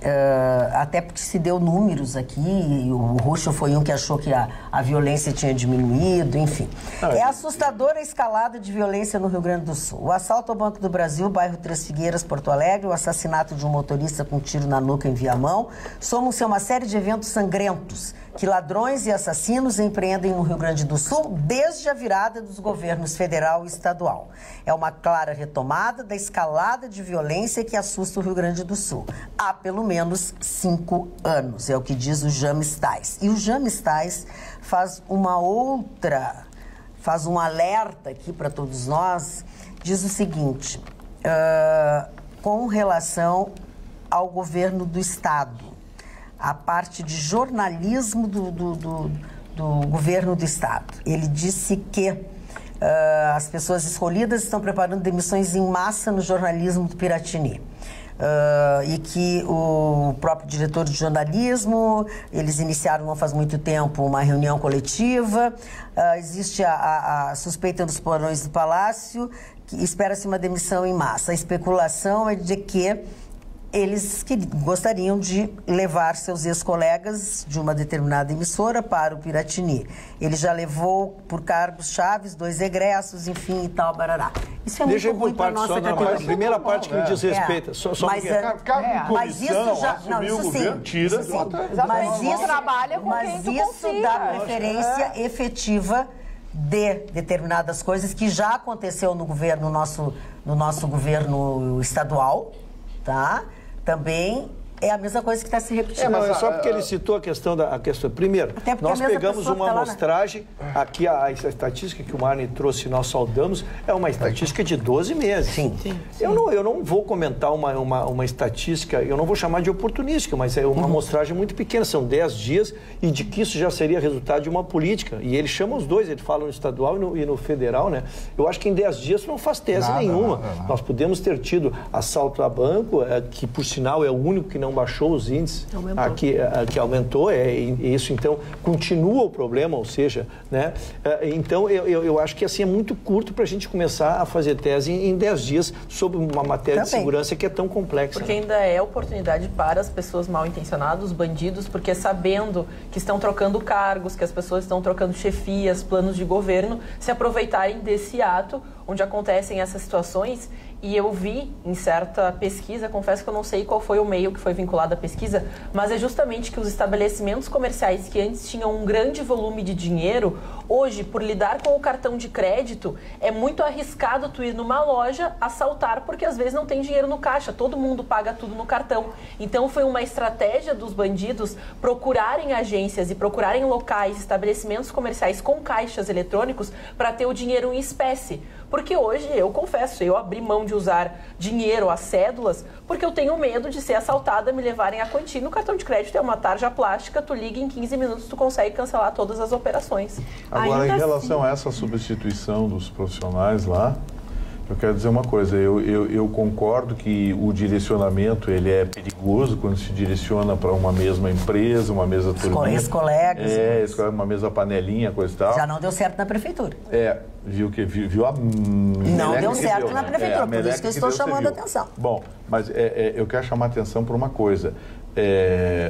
até porque se deu números aqui, e o Ruschel foi um que achou que a violência tinha diminuído, enfim. É assustadora a escalada de violência no Rio Grande do Sul. O assalto ao Banco do Brasil, bairro Três Figueiras, Porto Alegre, o assassinato de um motorista com tiro na nuca em Viamão, somam-se a uma série de eventos sangrentos que ladrões e assassinos empreendem no Rio Grande do Sul desde a virada dos governos federal e estadual. É uma clara retomada da escalada de violência que assusta o Rio Grande do Sul há pelo menos 5 anos, é o que diz o Jean Stais. E o Jean Stais faz um alerta aqui para todos nós, diz o seguinte, com relação ao governo do Estado, a parte de jornalismo do governo do Estado. Ele disse que as pessoas escolhidas estão preparando demissões em massa no jornalismo do Piratini. E que o próprio diretor de jornalismo, eles iniciaram não faz muito tempo uma reunião coletiva, existe a suspeita dos porões do Palácio, que espera-se uma demissão em massa. A especulação é de que eles gostariam de levar seus ex-colegas de uma determinada emissora para o Piratini. Ele já levou por cargos chaves 2 egressos, enfim, e tal, barará. Isso é muito ruim para a nossa categoria. A primeira parte que me diz respeito. Mas isso já... Não, isso sim. Tira. Mas isso trabalha com quem tu isso dá preferência efetiva de determinadas coisas que já aconteceu no governo, no nosso governo estadual, tá? Também é a mesma coisa que está se repetindo. Mas é só porque ele citou a questão Primeiro, nós pegamos uma amostragem, aqui a estatística que o Marne trouxe, nós saudamos, é uma estatística de 12 meses. Sim. Eu não vou comentar uma estatística, eu não vou chamar de oportunística, mas é uma amostragem muito pequena, são 10 dias, e de que isso já seria resultado de uma política. E ele chama os dois, ele fala no estadual e no federal, né? Eu acho que em 10 dias não faz tese nenhuma. Nada. Nós podemos ter tido assalto a banco, que por sinal é o único que não baixou os índices, que aumentou, isso então continua o problema, ou seja, né? Então eu acho que assim é muito curto para a gente começar a fazer tese em 10 dias sobre uma matéria de segurança que é tão complexa. Porque ainda é oportunidade para as pessoas mal intencionadas, os bandidos, porque sabendo que estão trocando cargos, que as pessoas estão trocando chefias, planos de governo, se aproveitarem desse ato onde acontecem essas situações. E eu vi em certa pesquisa, confesso que eu não sei qual foi o meio que foi vinculado à pesquisa, mas é justamente que os estabelecimentos comerciais que antes tinham um grande volume de dinheiro, hoje, por lidar com o cartão de crédito, é muito arriscado tu ir numa loja assaltar, porque às vezes não tem dinheiro no caixa, todo mundo paga tudo no cartão. Então foi uma estratégia dos bandidos procurarem agências e procurarem locais, estabelecimentos comerciais com caixas eletrônicos para ter o dinheiro em espécie. Porque hoje, eu confesso, eu abri mão de usar dinheiro, as cédulas, porque eu tenho medo de ser assaltada, me levarem a quantia. No cartão de crédito é uma tarja plástica, tu liga em 15 minutos, tu consegue cancelar todas as operações. Agora, em relação a essa substituição dos profissionais lá, eu quero dizer uma coisa, eu concordo que o direcionamento ele é perigoso quando se direciona para uma mesma empresa, uma mesma turminha. Ex-colegas. Uma mesma panelinha, coisa e tal. Já não deu certo na prefeitura. Viu a... Não deu certo na prefeitura, por isso que eu estou chamando a atenção. Bom, mas eu quero chamar a atenção por uma coisa.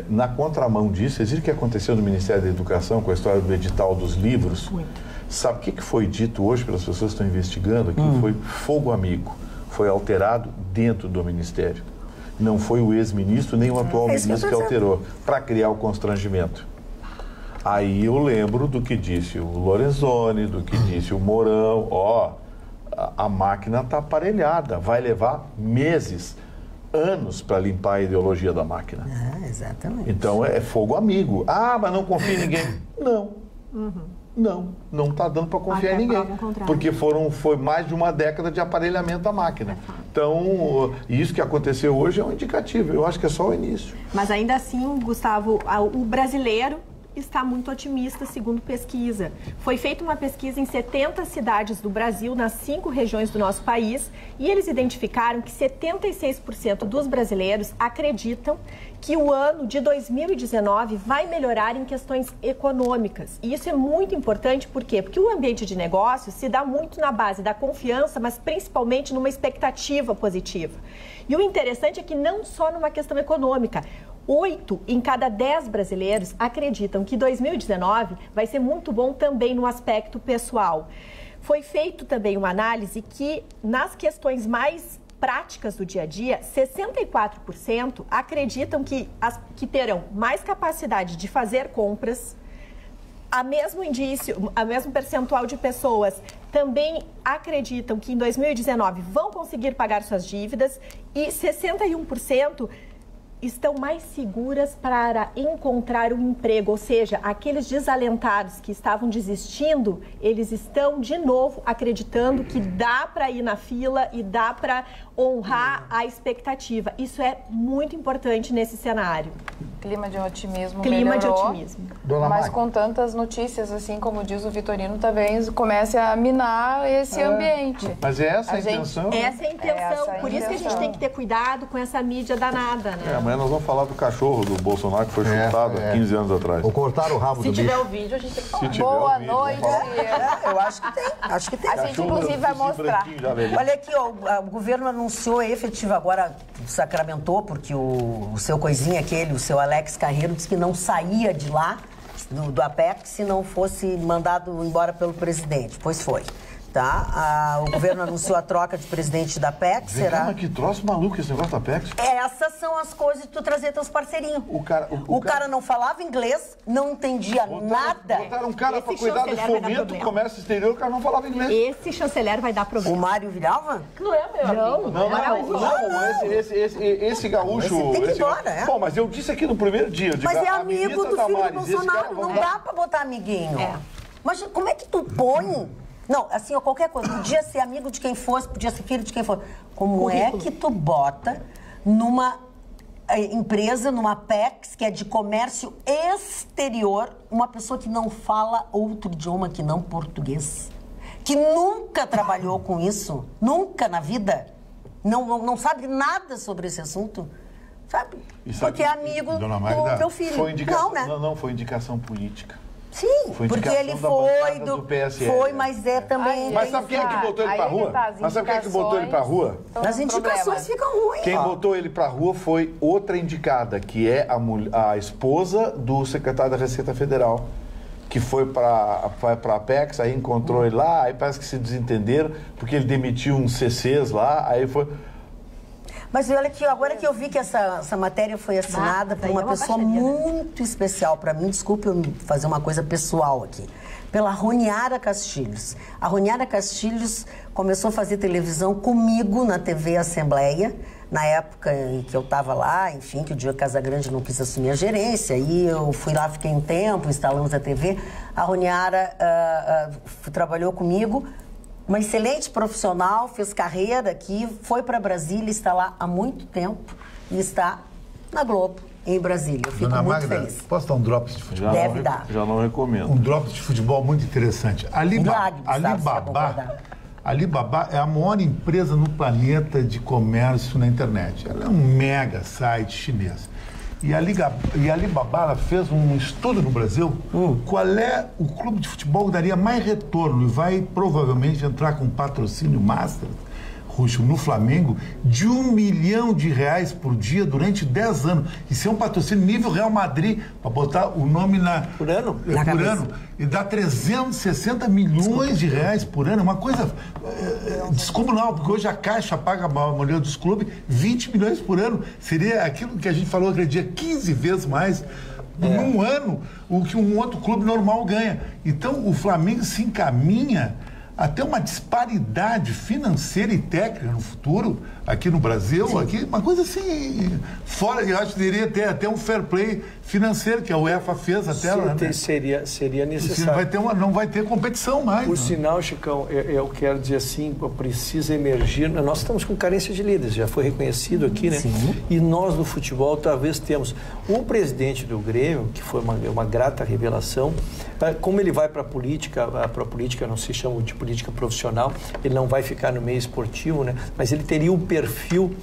Na contramão disso, vocês viram o que aconteceu no Ministério da Educação com a história do edital dos livros? Muito. Sabe o que foi dito hoje pelas pessoas que estão investigando? Aquilo foi fogo amigo. Foi alterado dentro do Ministério. Não foi o ex-ministro nem o atual ministro que alterou, para criar o constrangimento. Aí eu lembro do que disse o Lorenzoni, do que disse o Mourão. A máquina está aparelhada, vai levar meses, anos para limpar a ideologia da máquina. Exatamente. Então é fogo amigo. Mas não confia em ninguém. Não. Não está dando para confiar em ninguém. Porque foi mais de uma década de aparelhamento da máquina. Então, isso que aconteceu hoje é um indicativo. Eu acho que é só o início. Mas ainda assim, Gustavo, o brasileiro está muito otimista, segundo pesquisa. Foi feita uma pesquisa em 70 cidades do Brasil, nas 5 regiões do nosso país, e eles identificaram que 76% dos brasileiros acreditam que o ano de 2019 vai melhorar em questões econômicas. E isso é muito importante, por quê? Porque o ambiente de negócio se dá muito na base da confiança, mas principalmente numa expectativa positiva. E o interessante é que não só numa questão econômica, 8 em cada 10 brasileiros acreditam que 2019 vai ser muito bom também no aspecto pessoal. Foi feito também uma análise que, nas questões mais práticas do dia a dia, 64% acreditam que terão mais capacidade de fazer compras. A mesmo percentual de pessoas também acreditam que em 2019 vão conseguir pagar suas dívidas e 61% estão mais seguras para encontrar um emprego, ou seja, aqueles desalentados que estavam desistindo, eles estão de novo acreditando que dá para ir na fila e dá para honrar a expectativa. Isso é muito importante nesse cenário. Clima de otimismo melhorou, de otimismo. Mas com tantas notícias, assim como diz o Vitorino, talvez comece a minar esse ambiente. Mas essa a intenção? Essa é a intenção. Por isso que a gente tem que ter cuidado com essa mídia danada, né? Amanhã nós vamos falar do cachorro do Bolsonaro que foi chutado há 15 anos atrás. Ou cortar o rabo do bicho. Se tiver o vídeo, a gente tem que falar. Boa noite. Eu acho que tem. Acho que tem. A gente, inclusive, vai mostrar. Olha aqui, o governo anunciou efetivo agora, sacramentou, porque o seu coisinha aquele, o seu Alex Carreiro, disse que não saía de lá, do Apex, se não fosse mandado embora pelo presidente. Pois foi. tá? O governo anunciou a troca de presidente da PEC, será? Mas que troço maluco esse negócio da PEC. Essas são as coisas de tu trazer teus parceirinhos. O cara não falava inglês, não entendia nada. Botaram um cara para cuidar do fomento do comércio exterior, o cara não falava inglês. Esse chanceler vai dar problema. O Mário Vilhalva? Não é meu amigo. Esse gaúcho... Esse tem que ir embora, Bom, mas eu disse aqui no primeiro dia. Mas é amigo do filho do Bolsonaro, não dá para botar amiguinho. Mas como é que tu põe... Não, assim, ó, qualquer coisa. Podia ser amigo de quem fosse, podia ser filho de quem fosse. Como é que tu bota numa empresa, numa PEX, que é de comércio exterior, uma pessoa que não fala outro idioma que não português? Que nunca trabalhou com isso, nunca na vida, não sabe nada sobre esse assunto, sabe? Porque é amigo do teu filho. Foi indicação, não, né? Não, foi indicação política. Sim, porque ele foi do PSL. Foi, mas é também... Mas sabe quem é que botou ele pra rua? Mas sabe quem é que botou ele pra rua? As indicações ficam ruins. Quem botou ele pra rua foi outra indicada, que é a esposa do secretário da Receita Federal, que foi para a Apex, aí encontrou ele lá, aí parece que se desentenderam, porque ele demitiu uns CCs lá, aí foi... Mas olha aqui, agora que eu vi que essa matéria foi assinada por uma pessoa muito especial para mim, desculpe eu fazer uma coisa pessoal aqui, pela Roniara Castilhos. A Roniara Castilhos começou a fazer televisão comigo na TV Assembleia, na época em que eu estava lá, enfim, que o Diogo Casagrande não quis assumir a gerência, aí eu fui lá, fiquei um tempo, instalamos a TV. A Roniara trabalhou comigo, uma excelente profissional, fez carreira aqui, foi para Brasília, está lá há muito tempo e está na Globo, em Brasília. Eu fico muito feliz. Posso dar um drops de futebol? Deve dar. Já não recomendo. Um drops de futebol muito interessante. Alibaba é a maior empresa no planeta de comércio na internet. Ela é um mega site chinês. E a Alibaba ela fez um estudo no Brasil, qual é o clube de futebol que daria mais retorno e vai provavelmente entrar com patrocínio master, Ruxo, no Flamengo, de R$1 milhão por dia durante 10 anos. Isso é um patrocínio nível Real Madrid, para botar o nome por ano? Por ano. E dá 360 milhões de reais por ano. Uma coisa descomunal, porque hoje a Caixa paga a maioria dos clubes 20 milhões por ano. Seria aquilo que a gente falou aquele dia, 15 vezes mais num ano o que um outro clube normal ganha. Então, o Flamengo se encaminha até uma disparidade financeira e técnica no futuro, aqui no Brasil, aqui, uma coisa assim, fora, eu acho que deveria ter até um fair play financeiro, que a UEFA fez até lá, né? Seria necessário. Não vai ter competição mais. Por sinal, Chicão, eu quero dizer assim, precisa emergir, nós estamos com carência de líderes, já foi reconhecido aqui, né? Sim. E nós no futebol talvez temos o presidente do Grêmio, que foi uma grata revelação, como ele vai para a política não se chama de política profissional, ele não vai ficar no meio esportivo, né? Mas ele teria um perfil.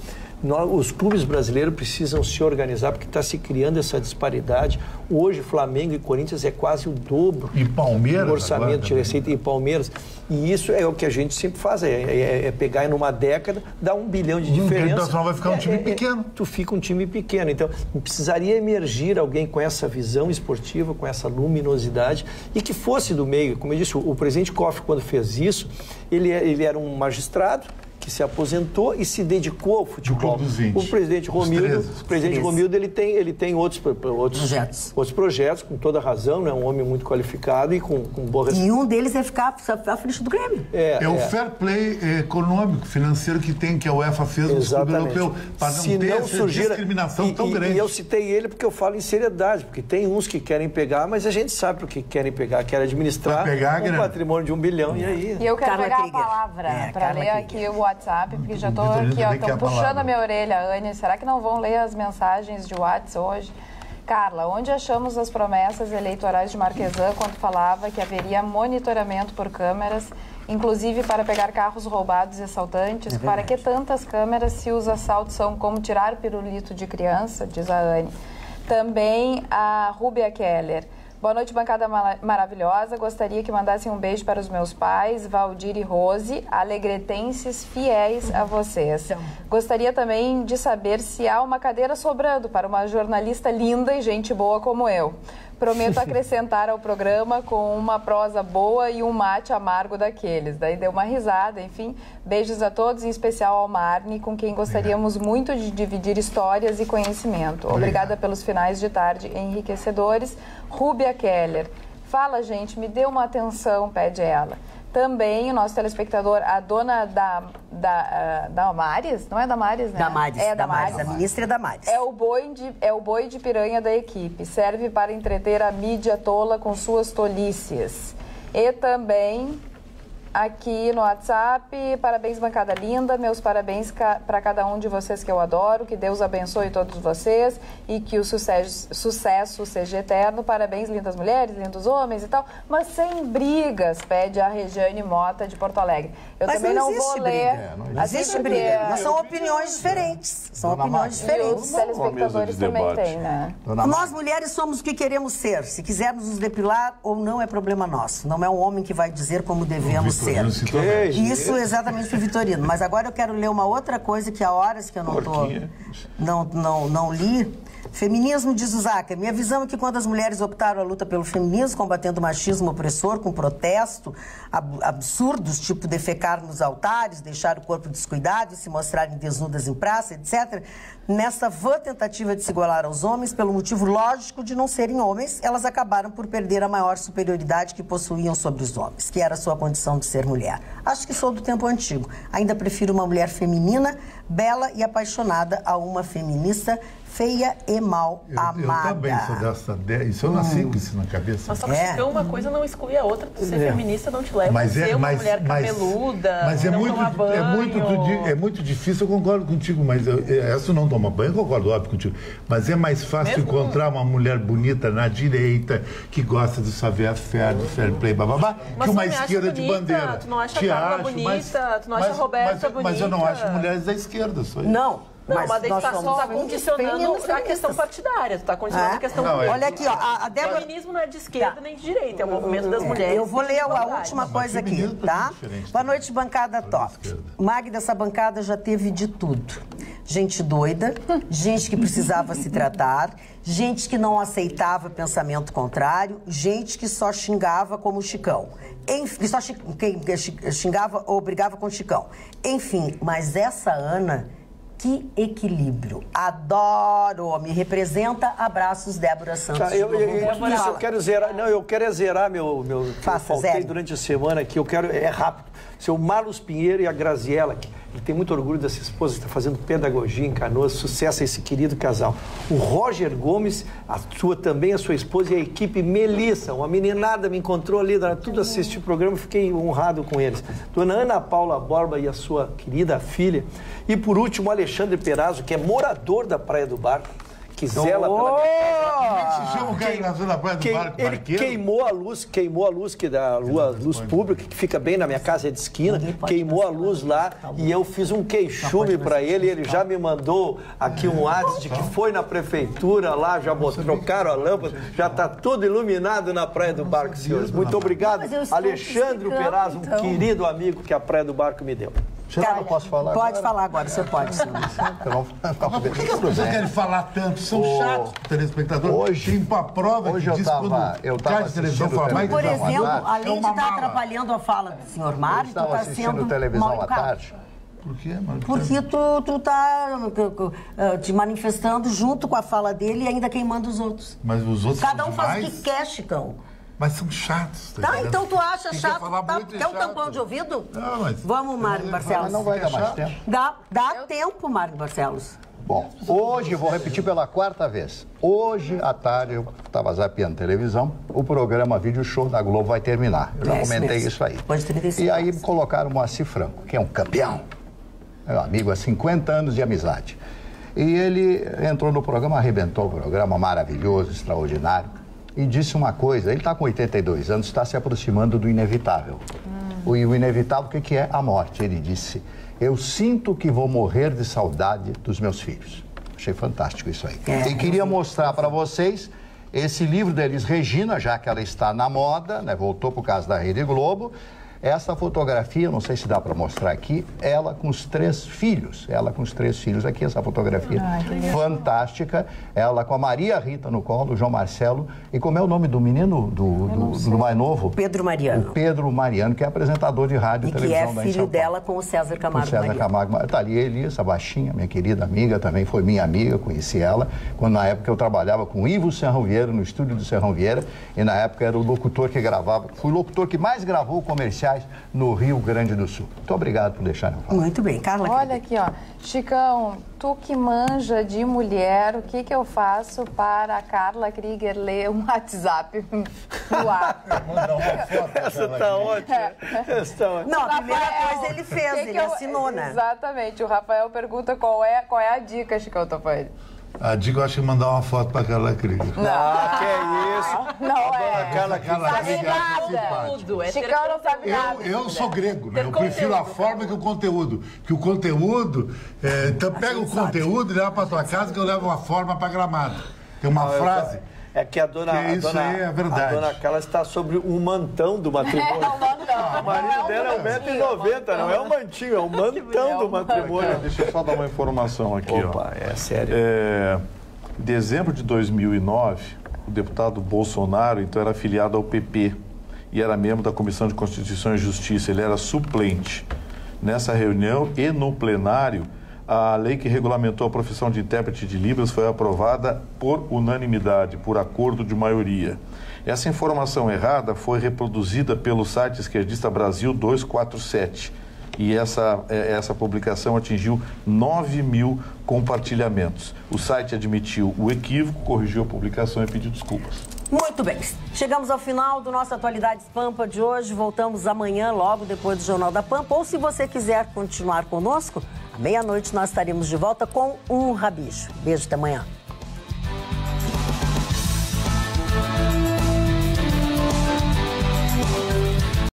Os clubes brasileiros precisam se organizar porque está se criando essa disparidade. Hoje, Flamengo e Corinthians é quase o dobro do orçamento de receita, e Palmeiras. E isso é o que a gente sempre faz, é pegar em uma década, dar R$1 bilhão de diferença. Então vai ficar um time pequeno. Tu fica um time pequeno. Então, precisaria emergir alguém com essa visão esportiva, com essa luminosidade, e que fosse do meio. Como eu disse, o presidente Koff, quando fez isso, ele era um magistrado, que se aposentou e se dedicou ao futebol. O presidente Romildo, ele tem outros projetos, com toda razão, né? Um homem muito qualificado e com boa resposta. E um deles é ficar à frente do Grêmio. O fair play econômico, financeiro que a UEFA fez no clube europeu, para não ter essa discriminação tão grande. E eu citei ele porque eu falo em seriedade, porque tem uns que querem pegar, mas a gente sabe o que querem pegar, quer administrar um patrimônio de R$1 bilhão, e aí... E eu quero pegar a palavra para ler aqui o WhatsApp, porque já estou aqui, estão puxando a minha orelha, Anne. Será que não vão ler as mensagens de WhatsApp hoje? Carla, onde achamos as promessas eleitorais de Marquesan quando falava que haveria monitoramento por câmeras, inclusive para pegar carros roubados e assaltantes? Para que tantas câmeras se os assaltos são como tirar pirulito de criança? Diz a Anne. Também a Rúbia Keller. Boa noite, bancada maravilhosa. Gostaria que mandassem um beijo para os meus pais, Valdir e Rose, alegretenses fiéis a vocês. Gostaria também de saber se há uma cadeira sobrando para uma jornalista linda e gente boa como eu. Prometo acrescentar ao programa com uma prosa boa e um mate amargo daqueles. Daí deu uma risada, enfim. Beijos a todos, em especial ao Marne, com quem gostaríamos muito de dividir histórias e conhecimento. Obrigada pelos finais de tarde enriquecedores. Rúbia Keller. Fala, gente, me dê uma atenção, pede ela. Também o nosso telespectador, a dona Damares, não é Damares, né? Damares, é Damares, a ministra é Damares. É o boi de piranha da equipe, serve para entreter a mídia tola com suas tolices. E também aqui no WhatsApp, parabéns, bancada linda, meus parabéns para cada um de vocês que eu adoro, que Deus abençoe todos vocês e que o sucesso seja eterno. Parabéns, lindas mulheres, lindos homens e tal, mas sem brigas, pede a Regiane Mota de Porto Alegre. Eu mas também não vou ler. Não existe briga, mas são opiniões diferentes. São opiniões diferentes. Os telespectadores também têm, né? Nós mulheres somos o que queremos ser. Se quisermos nos depilar ou não é problema nosso. Não é um homem que vai dizer como devemos ser. Isso exatamente para o Vitorino. Mas agora eu quero ler uma outra coisa que há horas que eu não li. Feminismo, diz o Zaca. Minha visão é que quando as mulheres optaram a luta pelo feminismo, combatendo o machismo opressor, com protesto, absurdos, tipo defecar nos altares, deixar o corpo descuidado e se mostrarem desnudas em praça, etc., nessa vã tentativa de se igualar aos homens, pelo motivo lógico de não serem homens, elas acabaram por perder a maior superioridade que possuíam sobre os homens, que era a sua condição de ser mulher. Acho que sou do tempo antigo. Ainda prefiro uma mulher feminina, bela e apaixonada a uma feminista feia e mal amada. Eu também sou dessa ideia. Isso eu nasci com isso na cabeça. Mas só que uma coisa não exclui a outra. Ser feminista não te leva a ser uma mulher cabeluda, mas não tomar banho. É muito difícil, eu concordo contigo, mas essa não toma banho, eu concordo, óbvio, contigo. Mas é mais fácil encontrar uma mulher bonita na direita, que gosta do savoir-faire, do fair play, bababá, que uma esquerda de bandeira. Tu não acha a Carla bonita, tu não acha a Roberta bonita. Mas eu não acho mulheres da esquerda, só isso. Não. Não, mas daí tu está só condicionando a questão partidária, tu está condicionando a questão política. Olha aqui, ó, a Débora... O feminismo não é de esquerda nem de direita, é o movimento das mulheres. Eu vou ler a última coisa aqui, tá? Boa noite, bancada top. Magda, essa bancada já teve de tudo. Gente doida, gente que precisava se tratar, gente que não aceitava pensamento contrário, gente que só xingava como o Chicão. Enfim, só xingava ou brigava com o Chicão. Enfim, mas essa Ana... Que equilíbrio. Adoro. Me representa. Abraços, Débora Santos. Eu quero zerar. Não, eu quero zerar meu faltei durante a semana aqui. Eu quero. É rápido. Seu Marlos Pinheiro e a Graziella, que tem muito orgulho dessa esposa, que está fazendo pedagogia em Canoas, sucesso a esse querido casal. O Roger Gomes, a sua esposa, e a equipe Melissa, uma meninada me encontrou ali, tudo assisti o programa, fiquei honrado com eles. Dona Ana Paula Borba e a sua querida filha. E por último, o Alexandre Perazzo, que é morador da Praia do Barco, que zela pela ele queimou a luz que da luz pública, que fica bem na minha casa, é de esquina, queimou a luz lá e eu fiz um queixume para ele, ele já me mandou aqui um WhatsApp de que foi na prefeitura lá, já trocaram a lâmpada, já está tudo iluminado na Praia do Barco, senhores. Muito obrigado, Alexandre Perazzo, um querido amigo que a Praia do Barco me deu. Cara, eu posso falar pode agora? Falar agora, você pode, senhor. Por que as pessoas querem falar tanto? São chatos, telespectador. Hoje, tem uma prova que diz eu tava assistindo por exemplo, além de estar atrapalhando a fala do senhor Mário, tu está sendo televisão à tarde. Por quê, mano? Porque tu tá te manifestando junto com a fala dele e ainda queimando os outros. Mas os outros cada um faz o que quer, Chicão. Mas são chatos. Tá, então tu acha chato? Quer um tampão de ouvido? Não, mas... Vamos, Mário Barcelos. Não vai dar mais tempo. Dá tempo, Mário Barcelos. Bom, hoje, vou repetir pela 4ª vez. Hoje, à tarde, eu estava zapeando televisão, o programa Vídeo Show da Globo vai terminar. Eu já comentei isso aí. E aí colocaram o Moacir Franco, que é um campeão. Meu amigo há 50 anos de amizade. E ele entrou no programa, arrebentou o programa, maravilhoso, extraordinário. E disse uma coisa, ele está com 82 anos, está se aproximando do inevitável. O inevitável, o que é? A morte. Ele disse, eu sinto que vou morrer de saudade dos meus filhos. Achei fantástico isso aí. E queria mostrar para vocês esse livro da Elis Regina, já que ela está na moda, né, voltou por causa da Rede Globo, Essa fotografia, não sei se dá para mostrar aqui, ela com os 3 filhos. Ela com os 3 filhos aqui, essa fotografia fantástica. Ela com a Maria Rita no colo, o João Marcelo. E como é o nome do menino, do mais novo? Pedro Mariano. O Pedro Mariano, que é apresentador de rádio e televisão da que é filho dela com o César Camargo Mariano. César Camargo. Está ali, Elisa, baixinha, minha querida amiga, também foi minha amiga, conheci ela, quando na época eu trabalhava com o Ivo Serrão Vieira, no estúdio do Serrão Vieira, e na época era o locutor que gravava, fui o locutor que mais gravou comerciais no Rio Grande do Sul. Muito obrigado por deixar eu falar. Muito bem, Carla. Olha aqui, ó. Chicão, tu que manja de mulher, o que eu faço para a Carla Krieger ler um WhatsApp no ar? Essa tá ótima. Não, a primeira coisa ele fez, ele assinou, né? Exatamente. O Rafael pergunta qual é a dica, Chicão Tofani. A dica, eu acho que mandar uma foto para Carla Krieger. Não, que é isso? Não é. Carla Krieger nada. Chicão não sabe nada. Eu sou grego, né? Eu prefiro a forma que o conteúdo. Que o conteúdo... então pega o conteúdo e leva para tua casa que eu levo uma forma para Gramado. Tem uma frase... É que a dona Carla está sobre o mantão do matrimônio. O marido dela é 1,90 m, não é um mantinho, é um mantão do matrimônio. Deixa eu só dar uma informação aqui. Opa, é sério. Em dezembro de 2009, o deputado Bolsonaro, então, era afiliado ao PP e era membro da Comissão de Constituição e Justiça. Ele era suplente. Nessa reunião e no plenário, a lei que regulamentou a profissão de intérprete de Libras foi aprovada por unanimidade, por acordo de maioria. Essa informação errada foi reproduzida pelo site esquerdista Brasil 247 e essa publicação atingiu 9.000 compartilhamentos. O site admitiu o equívoco, corrigiu a publicação e pediu desculpas. Muito bem, chegamos ao final do nosso Atualidades Pampa de hoje. Voltamos amanhã, logo depois do Jornal da Pampa. Ou se você quiser continuar conosco, à meia-noite nós estaremos de volta com um rabicho. Beijo, até amanhã.